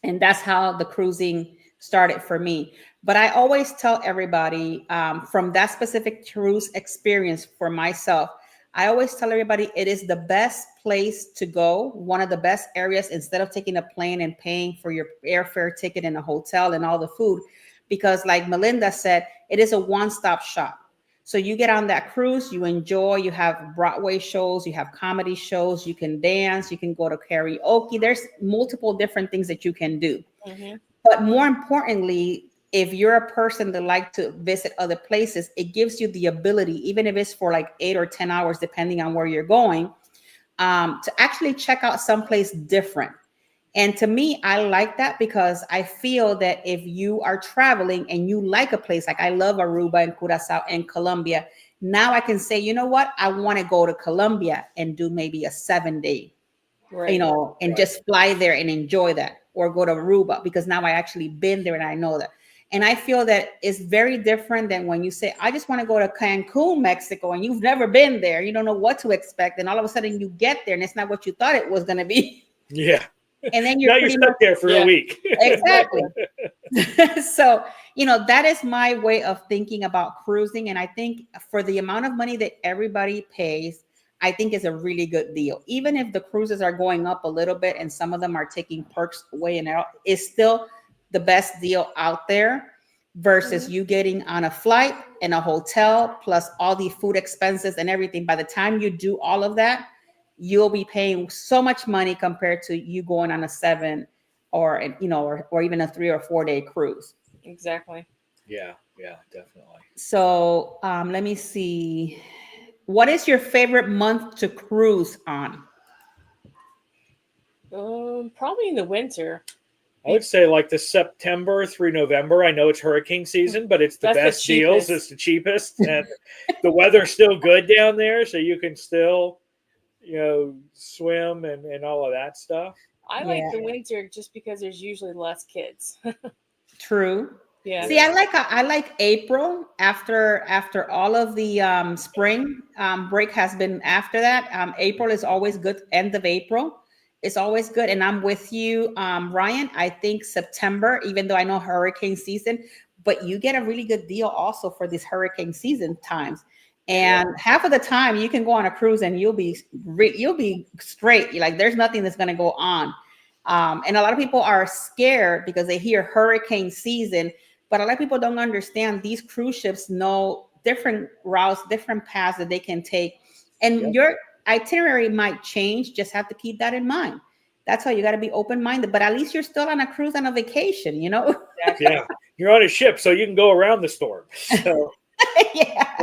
And that's how the cruising started for me. But I always tell everybody from that specific cruise experience for myself, I always tell everybody it is the best place to go, one of the best areas instead of taking a plane and paying for your airfare ticket in a hotel and all the food. Because like Melinda said, it is a one-stop shop. So you get on that cruise, you enjoy, you have Broadway shows, you have comedy shows, you can dance, you can go to karaoke. There's multiple different things that you can do. Mm-hmm. But more importantly, if you're a person that like to visit other places, it gives you the ability, even if it's for like 8 or 10 hours, depending on where you're going, to actually check out someplace different. And to me, I like that because I feel that if you are traveling and you like a place, like I love Aruba and Curacao and Colombia, now I can say, you know what? I want to go to Colombia and do maybe a 7-day, Right. and just fly there and enjoy that, or go to Aruba because now I actually been there and I know that. And I feel that it's very different than when you say, I just want to go to Cancun, Mexico, and you've never been there. You don't know what to expect. And all of a sudden you get there and it's not what you thought it was going to be. Yeah. And then now you're stuck there for a week. Exactly. So, that is my way of thinking about cruising. And I think for the amount of money that everybody pays, I think is a really good deal. Even if the cruises are going up a little bit and some of them are taking perks away and out, it's still the best deal out there versus you getting on a flight and a hotel plus all the food expenses and everything. By the time you do all of that, you'll be paying so much money compared to you going on a 7 or even a 3 or 4 day cruise. Exactly. Yeah, definitely. So let me see. What is your favorite month to cruise on? Probably in the winter. I would say like the September through November. I know it's hurricane season, but it's the That's best the deals. cheapest. It's the cheapest, and the weather's still good down there, so you can still, swim and all of that stuff. I like the winter just because there's usually less kids. True. Yeah. See, I like April after all of the spring break has been after that. April is always good. End of April is always good. And I'm with you, Ryan. I think September, even though I know hurricane season, but you get a really good deal also for these hurricane season times. And half of the time you can go on a cruise and you'll be straight. You're like, there's nothing that's going to go on. And a lot of people are scared because they hear hurricane season. But a lot of people don't understand these cruise ships know different routes, different paths that they can take. And your itinerary might change. Just have to keep that in mind. That's why you got to be open-minded. But at least you're still on a cruise on a vacation, Yeah. You're on a ship, so you can go around the storm. So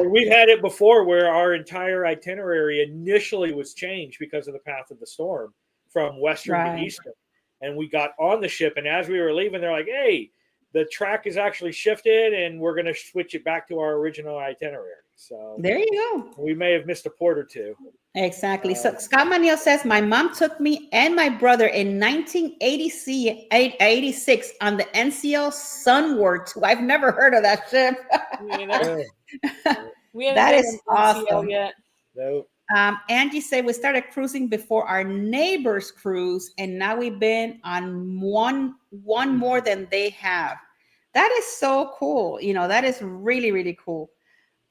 we've had it before where our entire itinerary initially was changed because of the path of the storm from western to eastern. And we got on the ship, and as we were leaving, they're like, hey, the track is actually shifted, and we're going to switch it back to our original itinerary. So There you go. we may have missed a port or two. Exactly. So Scott Maniel says, my mom took me and my brother in 1986 on the NCL Sunward 2. I've never heard of that ship. Me either. We haven't That been is on NCL awesome. yet. No. Angie said we started cruising before our neighbors cruise, and now we've been on one more than they have. That is so cool. You know, that is really, really cool.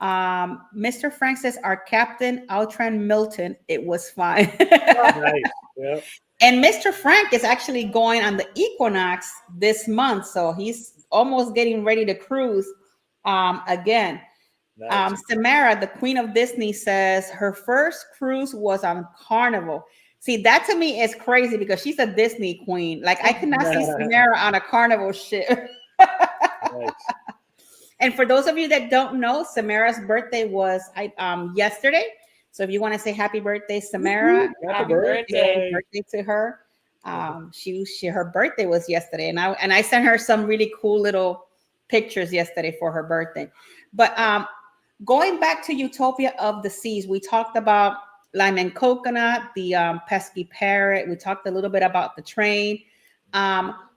Mr. Frank says our captain, Outran Milton, it was fine. Nice. Yeah. And Mr. Frank is actually going on the Equinox this month, so he's almost getting ready to cruise again. Nice. Samara, the Queen of Disney, says her first cruise was on Carnival. See, that to me is crazy because she's a Disney queen. Like, I cannot see Samara on a Carnival ship. Nice. And for those of you that don't know, Samara's birthday was yesterday. So if you want to say happy birthday, Samara, Happy birthday. birthday to her. She her birthday was yesterday, and I sent her some really cool little pictures yesterday for her birthday. But going back to Utopia of the Seas, we talked about Lime and Coconut, the Pesky Parrot. We talked a little bit about the train.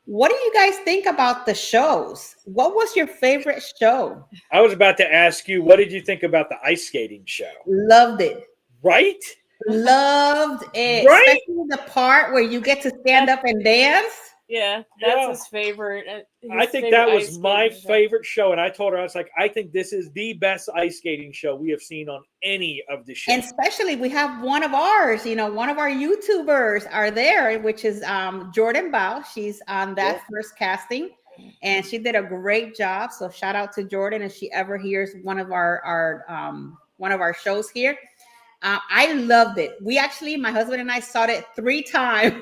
What do you guys think about the shows? What was your favorite show? I was about to ask you, what did you think about the ice skating show? Loved it. Right? Loved it. Right? Especially the part where you get to stand up and dance. Yeah, that's his favorite. I think that was my favorite show. And I told her, I was like, I think this is the best ice skating show we have seen on any of the shows. And especially we have one of ours, one of our YouTubers are there, which is Jordan Bao. She's on that first casting, and she did a great job. So shout out to Jordan if she ever hears one of our shows here. I loved it. We actually, my husband and I saw it 3 times.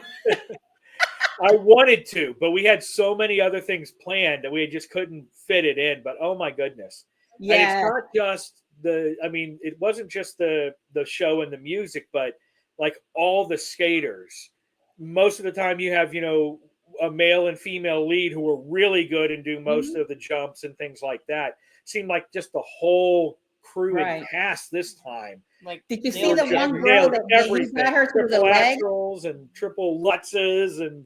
I wanted to, but we had so many other things planned that we just couldn't fit it in. But oh my goodness. Yeah. And it's not just it wasn't just the show and the music, but like all the skaters. Most of the time you have, a male and female lead who are really good and do most of the jumps and things like that. Seemed like just the whole crew and cast this time. Like, did you see the one girl that he got her through the legs and triple lutzes and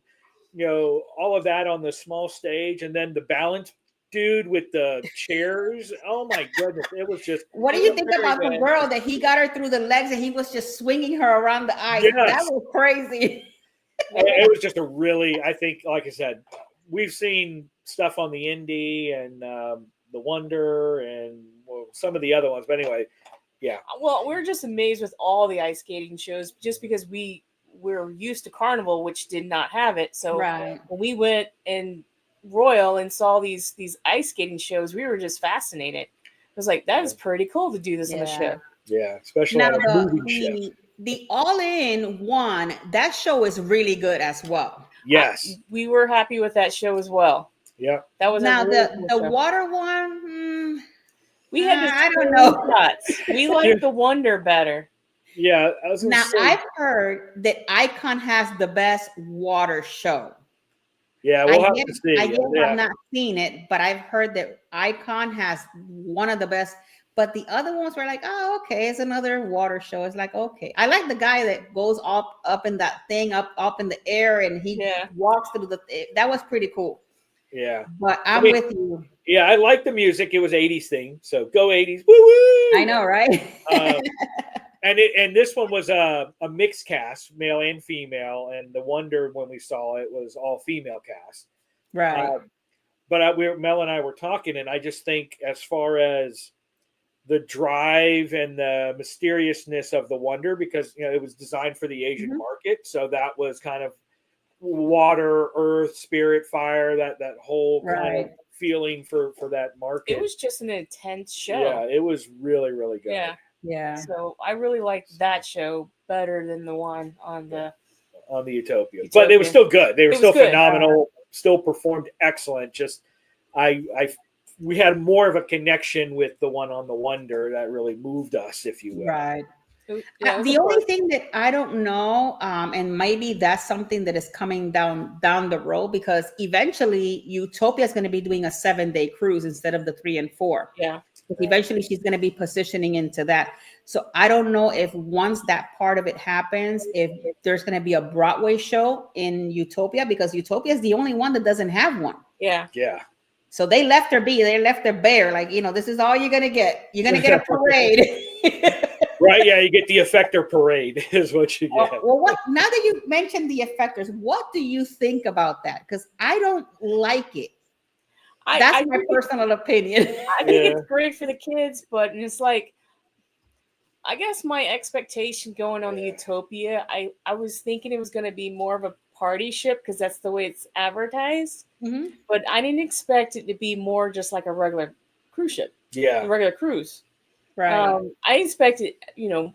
all of that on the small stage, and then the balance dude with the chairs. Oh my goodness, it was just. What do you think about the girl that he got her through the legs and he was just swinging her around the ice? Yes. That was crazy. It was just a really, I think, like I said, we've seen stuff on the Indy and the Wonder and some of the other ones, but anyway. Yeah. Well, we're just amazed with all the ice skating shows just because we're used to Carnival, which did not have it. So when we went in Royal and saw these ice skating shows, we were just fascinated. It was like, that is pretty cool to do this on the ship. Yeah, especially on a moving ship. The All-In one, that show is really good as well. Yes. We were happy with that show as well. Yeah. That was now the water one. We had I don't know. We like the Wonder better. Yeah. I've heard that Icon has the best water show. Yeah, we'll have to see. I have not seen it, but I've heard that Icon has one of the best. But the other ones were like, oh, okay, it's another water show. It's like, okay. I like the guy that goes up in that thing, up in the air, and he walks through that was pretty cool. Yeah. But I'm with you. Yeah, I like the music. It was 80s theme. So go 80s. Woo woo! I know, right? And this one was a mixed cast, male and female. And the Wonder, when we saw it, was all female cast. Right. But Mel and I were talking, and I just think as far as the drive and the mysteriousness of the Wonder, because it was designed for the Asian market. So that was kind of water, earth, spirit, fire, that whole kind of feeling for that market. It was just an intense show. Yeah, it was really, really good. Yeah. So I really liked that show better than the one on the Utopia. But it was still good. They were still good. phenomenal, still performed excellent. Just we had more of a connection with the one on the Wonder that really moved us, if you will. Right. Yeah, it was The a only party. thing that I don't know, and maybe that's something that is coming down the road, because eventually Utopia is going to be doing a 7-day cruise instead of the 3 and 4. Yeah. Eventually, she's going to be positioning into that. So I don't know if once that part of it happens, if there's going to be a Broadway show in Utopia, because Utopia is the only one that doesn't have one. Yeah. Yeah. So they left her be. They left her bare. Like, this is all you're going to get. You're going to get a parade. Right. Yeah. You get the effector parade is what you get. Well, what now that you mentioned the effectors, what do you think about that? Because I don't like it. That's I my think personal opinion. I think Yeah. it's great for the kids, but it's like, I guess my expectation going on the Utopia, I was thinking it was going to be more of a party ship because that's the way it's advertised. Mhm. But I didn't expect it to be more just like a regular cruise ship, a Yeah. regular cruise. Right. I expected,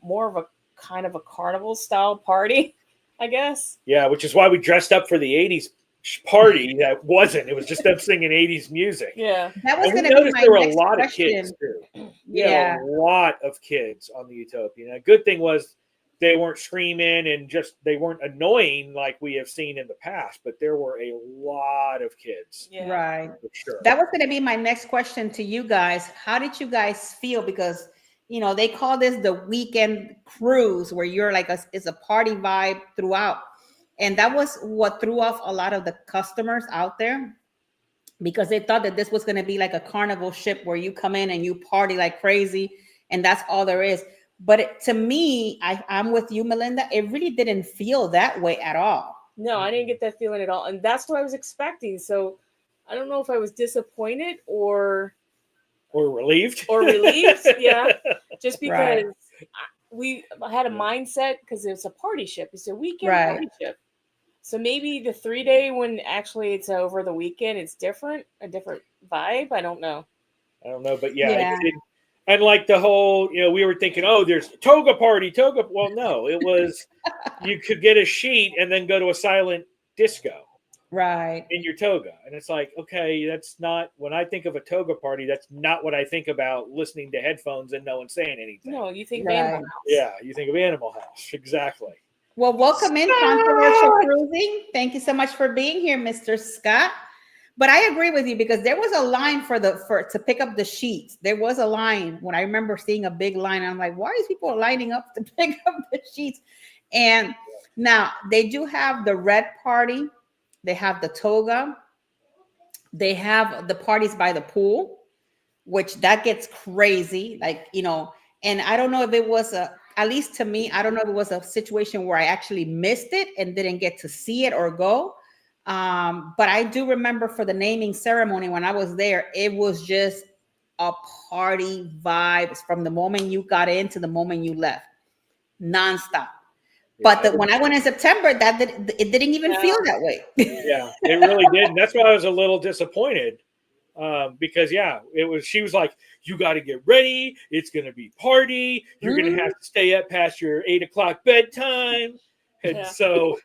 more of a kind of a carnival style party, I guess. Yeah. Which is why we dressed up for the 80s party. That wasn't. It was just them singing 80s music. Yeah. That was And we going to be noticed my there were a next lot of kids question. too. We had Yeah. a lot of kids on the Utopia. And a good thing was they weren't screaming and they weren't annoying like we have seen in the past, but there were a lot of kids. Yeah. Right. For sure. That was going to be my next question to you guys. How did you guys feel? Because, they call this the weekend cruise, where you're like, it's a party vibe throughout. And that was what threw off a lot of the customers out there, because they thought that this was going to be like a carnival ship where you come in and you party like crazy, and that's all there is. But to me, I'm with you, Melinda. It really didn't feel that way at all. No, I didn't get that feeling at all. And that's what I was expecting. So I don't know if I was disappointed or relieved. Yeah. Just because Right. we had a mindset because it's a party ship. It's a weekend Right. party ship. So maybe the 3-day when actually it's over the weekend, it's different, a different vibe. I don't know. I don't know, but yeah, Yeah. it did. And like the whole, we were thinking, oh, there's toga party, toga. Well, no, it was you could get a sheet and then go to a silent disco Right. in your toga. And it's like, okay, that's not, when I think of a toga party, that's not what I think about listening to headphones and no one saying anything. No, you think Right. Animal House. Yeah, you think of Animal House. Exactly. Well, welcome in Controversial Cruising. Thank you so much for being here, Mr. Scott. But I agree with you, because there was a line to pick up the sheets. There was a line when I remember seeing a big line. I'm like, why is people lining up to pick up the sheets? And now they do have the red party. They have the toga. They have the parties by the pool, which that gets crazy. Like, and I don't know if it was at least to me, I don't know if it was a situation where I actually missed it and didn't get to see it or go. But I do remember for the naming ceremony when I was there, it was just a party vibes from the moment you got in to the moment you left, nonstop. But when I went in September, it didn't even feel that way. Yeah, it really did. And that's why I was a little disappointed. Because she was like, you got to get ready. It's going to be party. You're going to have to stay up past your 8 o'clock bedtime. And so,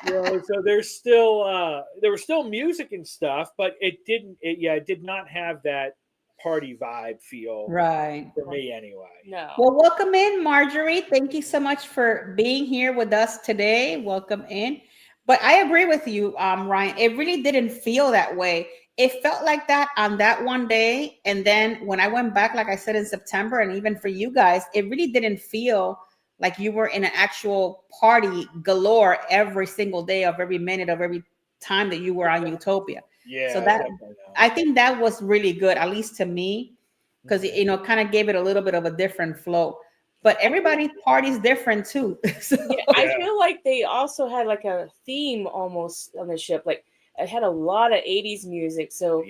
so there's still, there was still music and stuff, but it did not have that party vibe feel. Right. For me anyway. No. Well, welcome in, Marjorie. Thank you so much for being here with us today. Welcome in. But I agree with you, Ryan. It really didn't feel that way. It felt like that on that one day. And then when I went back, like I said, in September, and even for you guys, it really didn't feel like you were in an actual party galore every single day of every minute of every time that you were on Utopia. Yeah. So I think that was really good, at least to me, because kind of gave it a little bit of a different flow. But everybody's party's different too. So, I feel like they also had like a theme almost on the ship. Like it had a lot of 80s music. So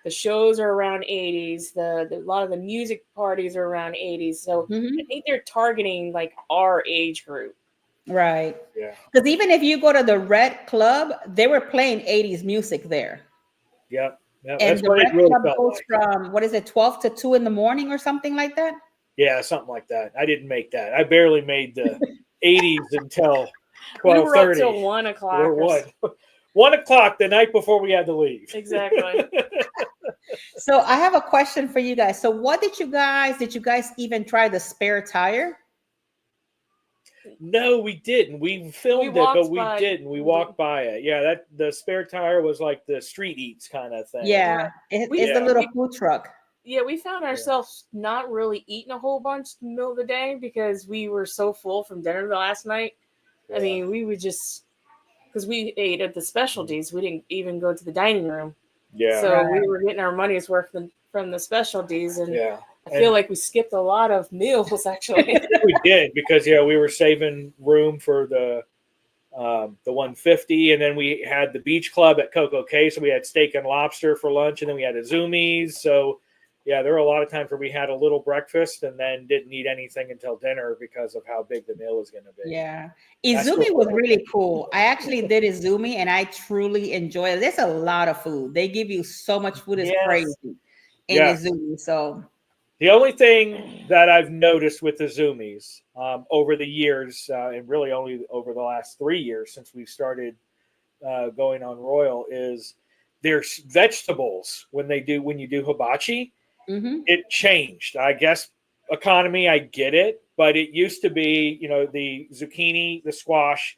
the shows are around 80s. A lot of the music parties are around 80s. So I think they're targeting like our age group. Right. Yeah. Because even if you go to the Red Club, they were playing 80s music there. Yep. And that's the what Red it really Club felt goes like. from, what is it, 12 to 2 in the morning or something like that? Yeah, something like that. I didn't make that. I barely made the 80s until 12:30. We were up till 1 o'clock. Or what? 1 o'clock the night before we had to leave. Exactly. So I have a question for you guys. So did you guys even try the spare tire? No, we didn't. We filmed it, but we didn't. We walked by it. Yeah, that the spare tire was like the street eats kind of thing. Yeah, it's a little food truck. Yeah, we found ourselves not really eating a whole bunch in the middle of the day because we were so full from dinner the last night. Yeah. I mean, we would just, because we ate at the specialties, we didn't even go to the dining room. Yeah. So we were getting our money's worth from the specialties, and I feel like we skipped a lot of meals, actually. We did, because we were saving room for the 150, and then we had the beach club at CocoCay, so we had steak and lobster for lunch, and then we had Izumi's. So there were a lot of times where we had a little breakfast and then didn't eat anything until dinner because of how big the meal was going to be. Yeah, Izumi was really cool. I actually did Izumi, and I truly enjoyed it. There's a lot of food. They give you so much food; it's crazy in Izumi. So the only thing that I've noticed with Izumi's over the years, and really only over the last 3 years since we started going on Royal, is there's vegetables when you do hibachi. Mm-hmm. It changed. I guess economy, I get it, but it used to be, the zucchini, the squash,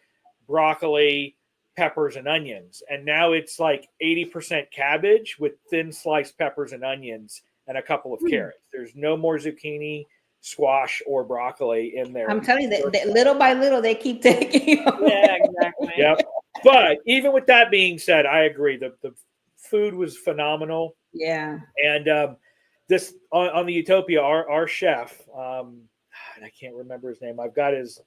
broccoli, peppers, and onions. And now it's like 80% cabbage with thin sliced peppers and onions and a couple of carrots. There's no more zucchini, squash, or broccoli in there. I'm telling you, that little by little, they keep taking away. Yeah, exactly. Yep. But even with that being said, I agree. The food was phenomenal. Yeah. And this on the Utopia, our chef, and I can't remember his name. I've got his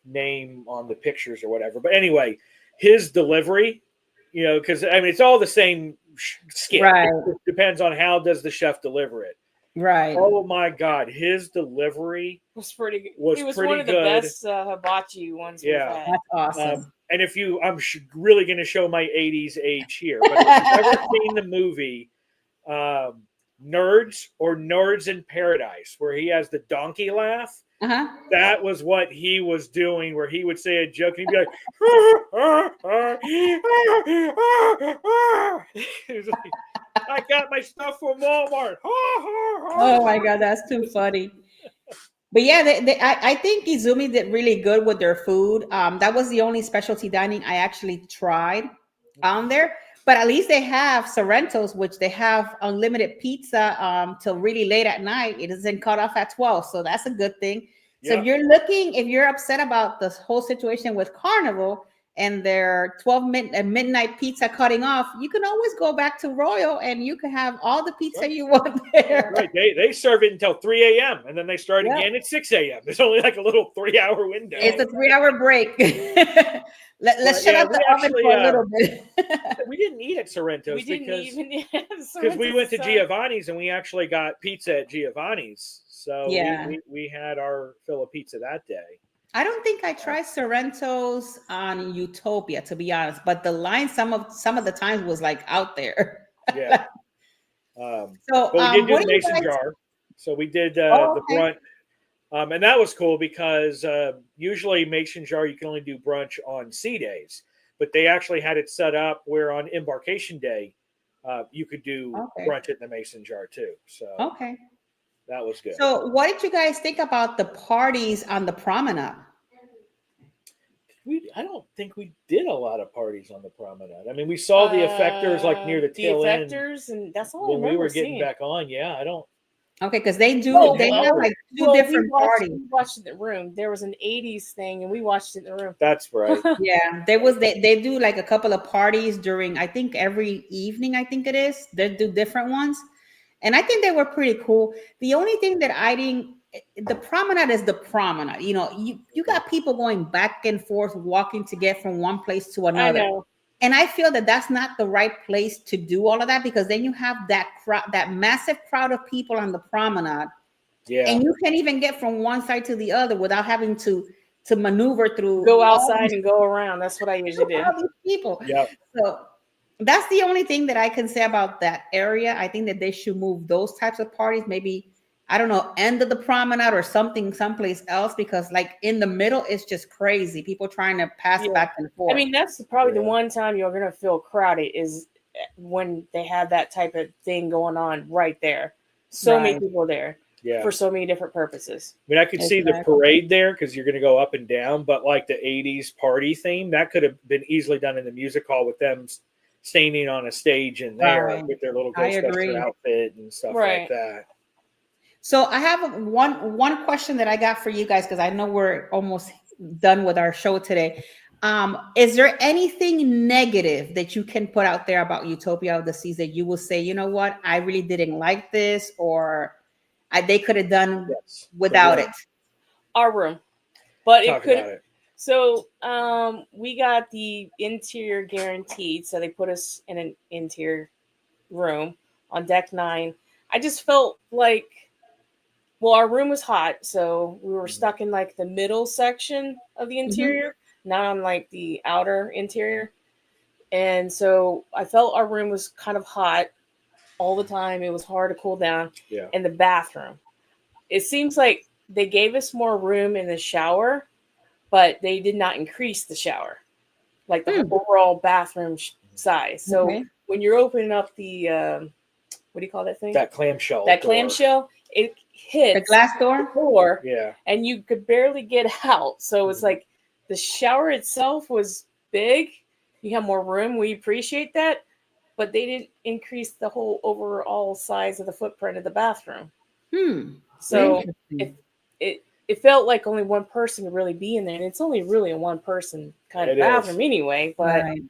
name on the pictures or whatever. But anyway, his delivery, because I mean it's all the same skit. Right. It depends on how does the chef deliver it. Right. Oh my God, his delivery was pretty good. It was one of the best hibachi ones we've had. That's awesome. And if I'm really going to show my 80s age here, but if you've ever seen the movie Nerds in Paradise, where he has the donkey laugh, that was what he was doing, where he would say a joke and he'd be like, I got my stuff from Walmart. Oh my God, that's too funny. But I think Izumi did really good with their food. That was the only specialty dining I actually tried on there. But at least they have Sorrento's, which they have unlimited pizza till really late at night. It isn't cut off at 12. So that's a good thing. So if you're upset about this whole situation with Carnival and their 12 midnight pizza cutting off, you can always go back to Royal and you can have all the pizza you want there. Right. They serve it until 3 a.m. and then they start again at 6 a.m. There's only like a little 3-hour window. It's a 3-hour break. Let's shut up the oven for a little bit. We didn't eat at Sorrento's because we went to Giovanni's and we actually got pizza at Giovanni's. So we had our fill of pizza that day. I don't think I tried Sorrento's on Utopia, to be honest, but the line some of the times was like out there. Yeah. So we did do the mason jar. So we did the brunch. And that was cool because usually mason jar, you can only do brunch on sea days, but they actually had it set up where on embarkation day, you could do brunch in the mason jar too. So that was good. So what did you guys think about the parties on the promenade? I don't think we did a lot of parties on the promenade. I mean, we saw the effectors like near the tail end. And that's all when we were getting back on. Yeah, I don't. Okay, because they do. They have like two different parties. We watched it in the room. There was an '80s thing, and we watched it in the room. That's right. Yeah, there was. They do like a couple of parties during. I think every evening. I think it is. They do different ones, and I think they were pretty cool. The only thing that I didn't. The promenade is the promenade. You got people going back and forth, walking to get from one place to another. I know. And I feel that that's not the right place to do all of that, because then you have that crowd, that massive crowd of people on the promenade. Yeah. And you can't even get from one side to the other without having to maneuver through. Go outside and go around. That's what I usually do. All these people. Yeah. So that's the only thing that I can say about that area. I think that they should move those types of parties, maybe, I don't know, end of the promenade or something someplace else, because like in the middle, it's just crazy. People trying to pass back and forth. I mean, that's probably the one time you're going to feel crowded is when they have that type of thing going on right there. So many people there. Yeah. for so many different purposes. I mean, I could see the Exactly. parade there because you're going to go up and down, but like the 80s party theme, that could have been easily done in the music hall with them standing on a stage in there Right. with their little I Ghostbuster agree. outfit and stuff like Right. that. So I have one question that I got for you guys because I know we're almost done with our show today. Is there anything negative that you can put out there about Utopia of the Seas that you will say, you know what, I really didn't like this, or they could have done Yes. without The it? room. Our room, but Talk it could. about it. So we got the interior guaranteed, so they put us in an interior room on deck 9. I just felt like, well, our room was hot, so we were stuck in like the middle section of the interior, not on like the outer interior. And so I felt our room was kind of hot all the time. It was hard to cool down. Yeah. And the bathroom, it seems like they gave us more room in the shower, but they did not increase the shower, like the overall bathroom size. So Okay. when you're opening up the what do you call that thing? That clamshell. That door. clamshell, it The hits glass the door? door, Yeah. and you could barely get out. So it's like the shower itself was big. You have more room. We appreciate that, but they didn't increase the whole overall size of the footprint of the bathroom. So Interesting. it felt like only one person could really be in there, and it's only really a one person kind of It bathroom is. anyway. But Right.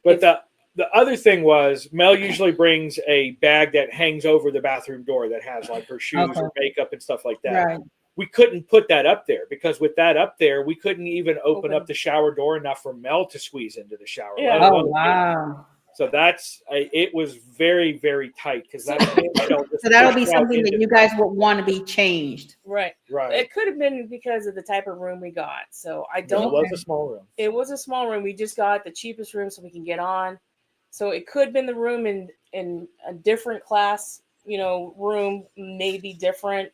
But if- the other thing was Mel usually brings a bag that hangs over the bathroom door that has like her shoes or makeup and stuff like that. Right. We couldn't put that up there because with that up there, we couldn't even open up Open. the shower door enough for Mel to squeeze into the shower. Yeah. let Oh, alone me. wow. So it was very, very tight because that clamshell just So that'll be pushed out something that into you the guys bathroom. would want to be changed. right, Right. it could have been because of the type of room we got. So I It don't. was a small room. It was a small room. We just got the cheapest room so we can get on. So it could have been the room in a different class, room, maybe different.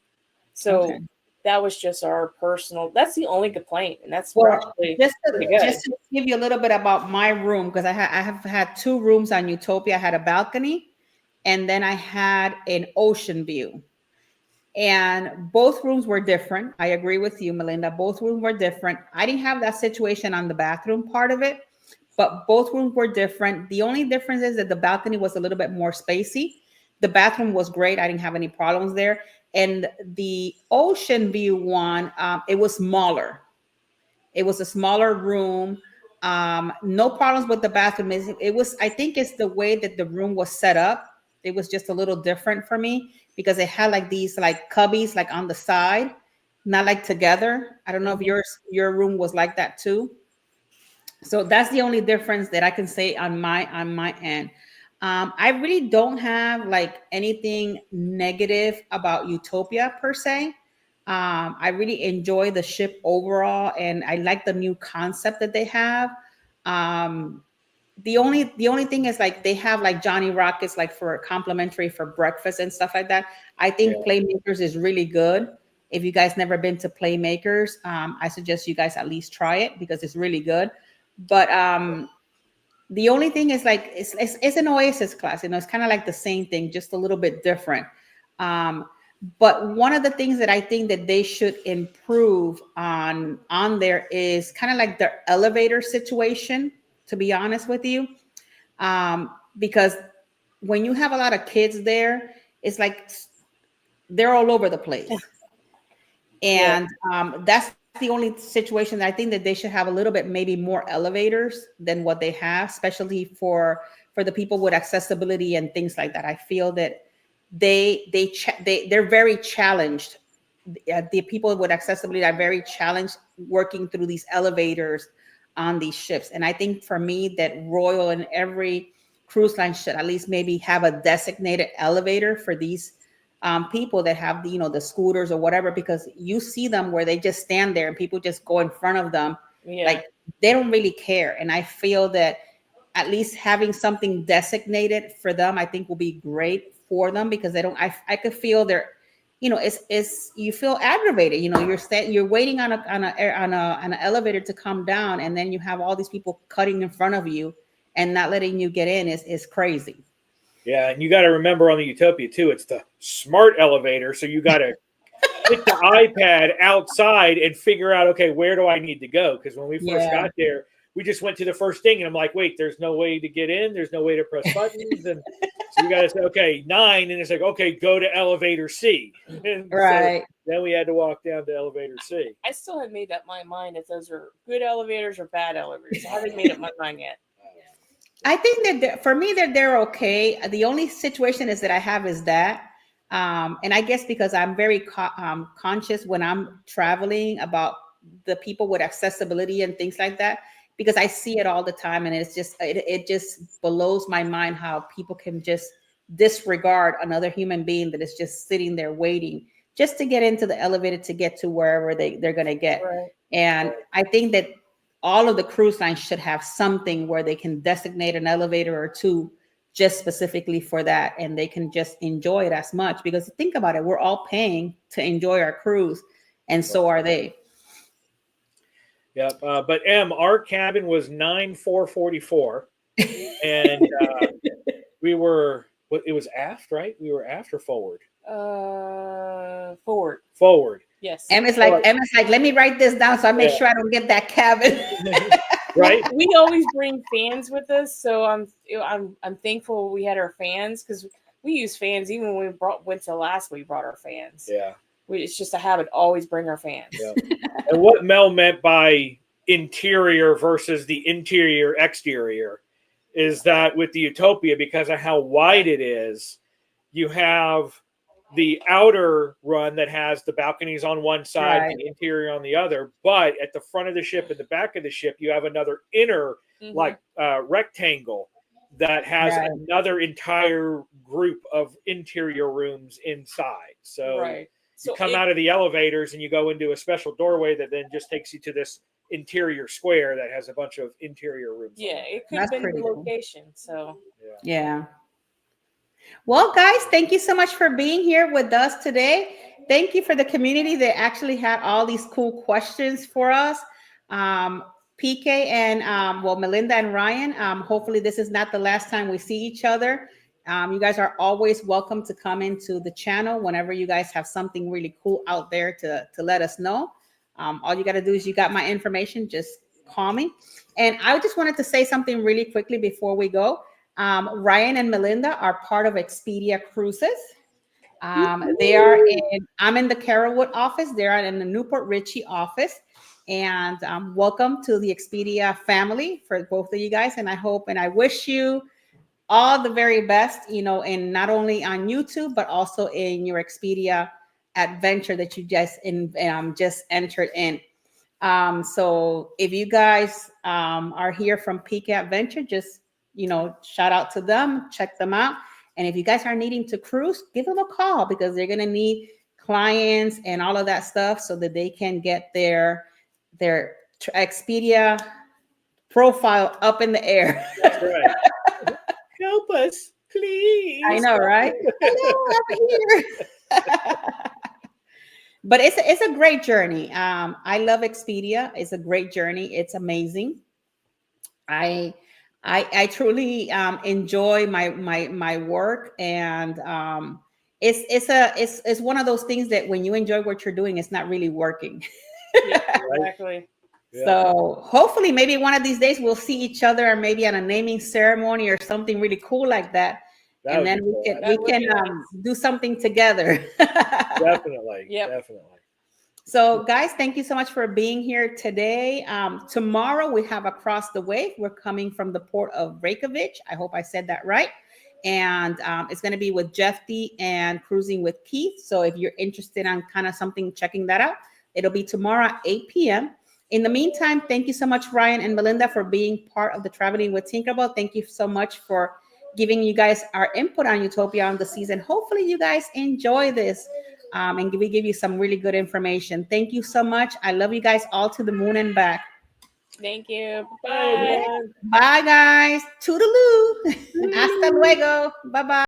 So Okay. that was just our personal. That's the only complaint, and that's Well, actually just pretty good. to give you a little bit about my room, because I have had 2 rooms on Utopia. I had a balcony, and then I had an ocean view. And both rooms were different. I agree with you, Melinda. Both rooms were different. I didn't have that situation on the bathroom part of it, but both rooms were different. The only difference is that the balcony was a little bit more spacey. The bathroom was great. I didn't have any problems there. And the ocean view one, it was smaller. It was a smaller room. No problems with the bathroom. It was, I think it's the way that the room was set up. It was just a little different for me because it had like these like cubbies like on the side, not like together. I don't know if your room was like that too. So that's the only difference that I can say on my end. I really don't have like anything negative about Utopia per se. I really enjoy the ship overall, and I like the new concept that they have. Um, the only thing is like they have like Johnny Rockets like for complimentary for breakfast and stuff like that. I think Playmakers is really good. If you guys never been to Playmakers, I suggest you guys at least try it because it's really good. But the only thing is like it's an Oasis class, it's kind of like the same thing, just a little bit different. But one of the things that I think that they should improve on there is kind of like their elevator situation, to be honest with you. Because when you have a lot of kids there, it's like they're all over the place. And that's the only situation that I think that they should have a little bit maybe more elevators than what they have, especially for the people with accessibility and things like that. I feel that they're very challenged. The people with accessibility are very challenged working through these elevators on these ships. And I think for me that Royal and every cruise line should at least maybe have a designated elevator for these people that have the scooters or whatever, because you see them where they just stand there and people just go in front of them. Like they don't really care. And I feel that at least having something designated for them, I think will be great for them, because they don't, I could feel they're, it's you feel aggravated. You're waiting on an elevator to come down, and then you have all these people cutting in front of you and not letting you get in is crazy. Yeah, and you got to remember on the Utopia too, it's the smart elevator, so you got to get the iPad outside and figure out, okay, where do I need to go? Because when we first Yeah. got there, we just went to the first thing, and I'm like, wait, there's no way to get in. There's no way to press buttons, and so we got to say, okay, 9, and it's like, okay, go to elevator C. And Right. so then we had to walk down to elevator C. I still haven't made up my mind if those are good elevators or bad elevators. I haven't made up my mind yet. I think that for me that they're okay. The only situation is that I have is that, and I guess because I'm very conscious when I'm traveling about the people with accessibility and things like that, because I see it all the time, and it's just it just blows my mind how people can just disregard another human being that is just sitting there waiting just to get into the elevator to get to wherever they're going to get. Right. And I think that all of the cruise lines should have something where they can designate an elevator or two just specifically for that, and they can just enjoy it as much, because think about it, we're all paying to enjoy our cruise, and so are they. Yep. But our cabin was 9,444, and we were. It was aft, right? We were aft or forward. Forward. Forward. Yes. Emma's like, let me write this down so I make sure I don't get that cabin. Right. We always bring fans with us, so I'm thankful we had our fans, because we use fans even when we went to Alaska. We brought our fans. Yeah. It's just a habit. Always bring our fans. Yeah. And what Mel meant by interior versus the interior exterior is that with the Utopia, because of how wide it is, you have the outer run that has the balconies on one side, Right. the interior on the other, but at the front of the ship and the back of the ship, you have another inner like rectangle that has Right. another entire group of interior rooms inside. So Right. you come out of the elevators and you go into a special doorway that then just takes you to this interior square that has a bunch of interior rooms. Yeah, it could have been the location. So Yeah. Well, guys, thank you so much for being here with us today. Thank you for the community that actually had all these cool questions for us. PK and Melinda and Ryan, hopefully this is not the last time we see each other. You guys are always welcome to come into the channel whenever you guys have something really cool out there to let us know. All you got to do is, you got my information, just call me. And I just wanted to say something really quickly before we go. Ryan and Melinda are part of Expedia Cruises. They are I'm in the Carrollwood office. They're in the Newport Richey office. And welcome to the Expedia family for both of you guys. And I hope and I wish you all the very best, in not only on YouTube, but also in your Expedia adventure that you just entered in. So if you guys are here from Peak Adventure, just shout out to them, check them out. And if you guys are needing to cruise, give them a call, because they're going to need clients and all of that stuff so that they can get their Expedia profile up in the air. That's right. Help us, please. I know, right? Hello, I'm here. But it's a great journey. I love Expedia. It's a great journey. It's amazing. I truly enjoy my work, and it's one of those things that when you enjoy what you're doing, it's not really working. yeah, exactly. Yeah. So hopefully maybe one of these days we'll see each other, or maybe at a naming ceremony or something really cool like that. That And then would be we cool. can do something together. Definitely. Yep. Definitely. So guys, thank you so much for being here today. Tomorrow we have Across the Wave. We're coming from the port of Reykjavik. I hope I said that right. And it's going to be with Jeff D and Cruising with Keith. So if you're interested on kind of something, checking that out, it'll be tomorrow at 8 p.m. In the meantime, thank you so much, Ryan and Melinda, for being part of the Traveling with Tinkerbell. Thank you so much for giving you guys our input on Utopia on the season. Hopefully you guys enjoy this, and we give you some really good information. Thank you so much. I love you guys all to the moon and back. Thank you. Bye. Bye. Bye, guys. Toodaloo. Hasta luego. Bye-bye.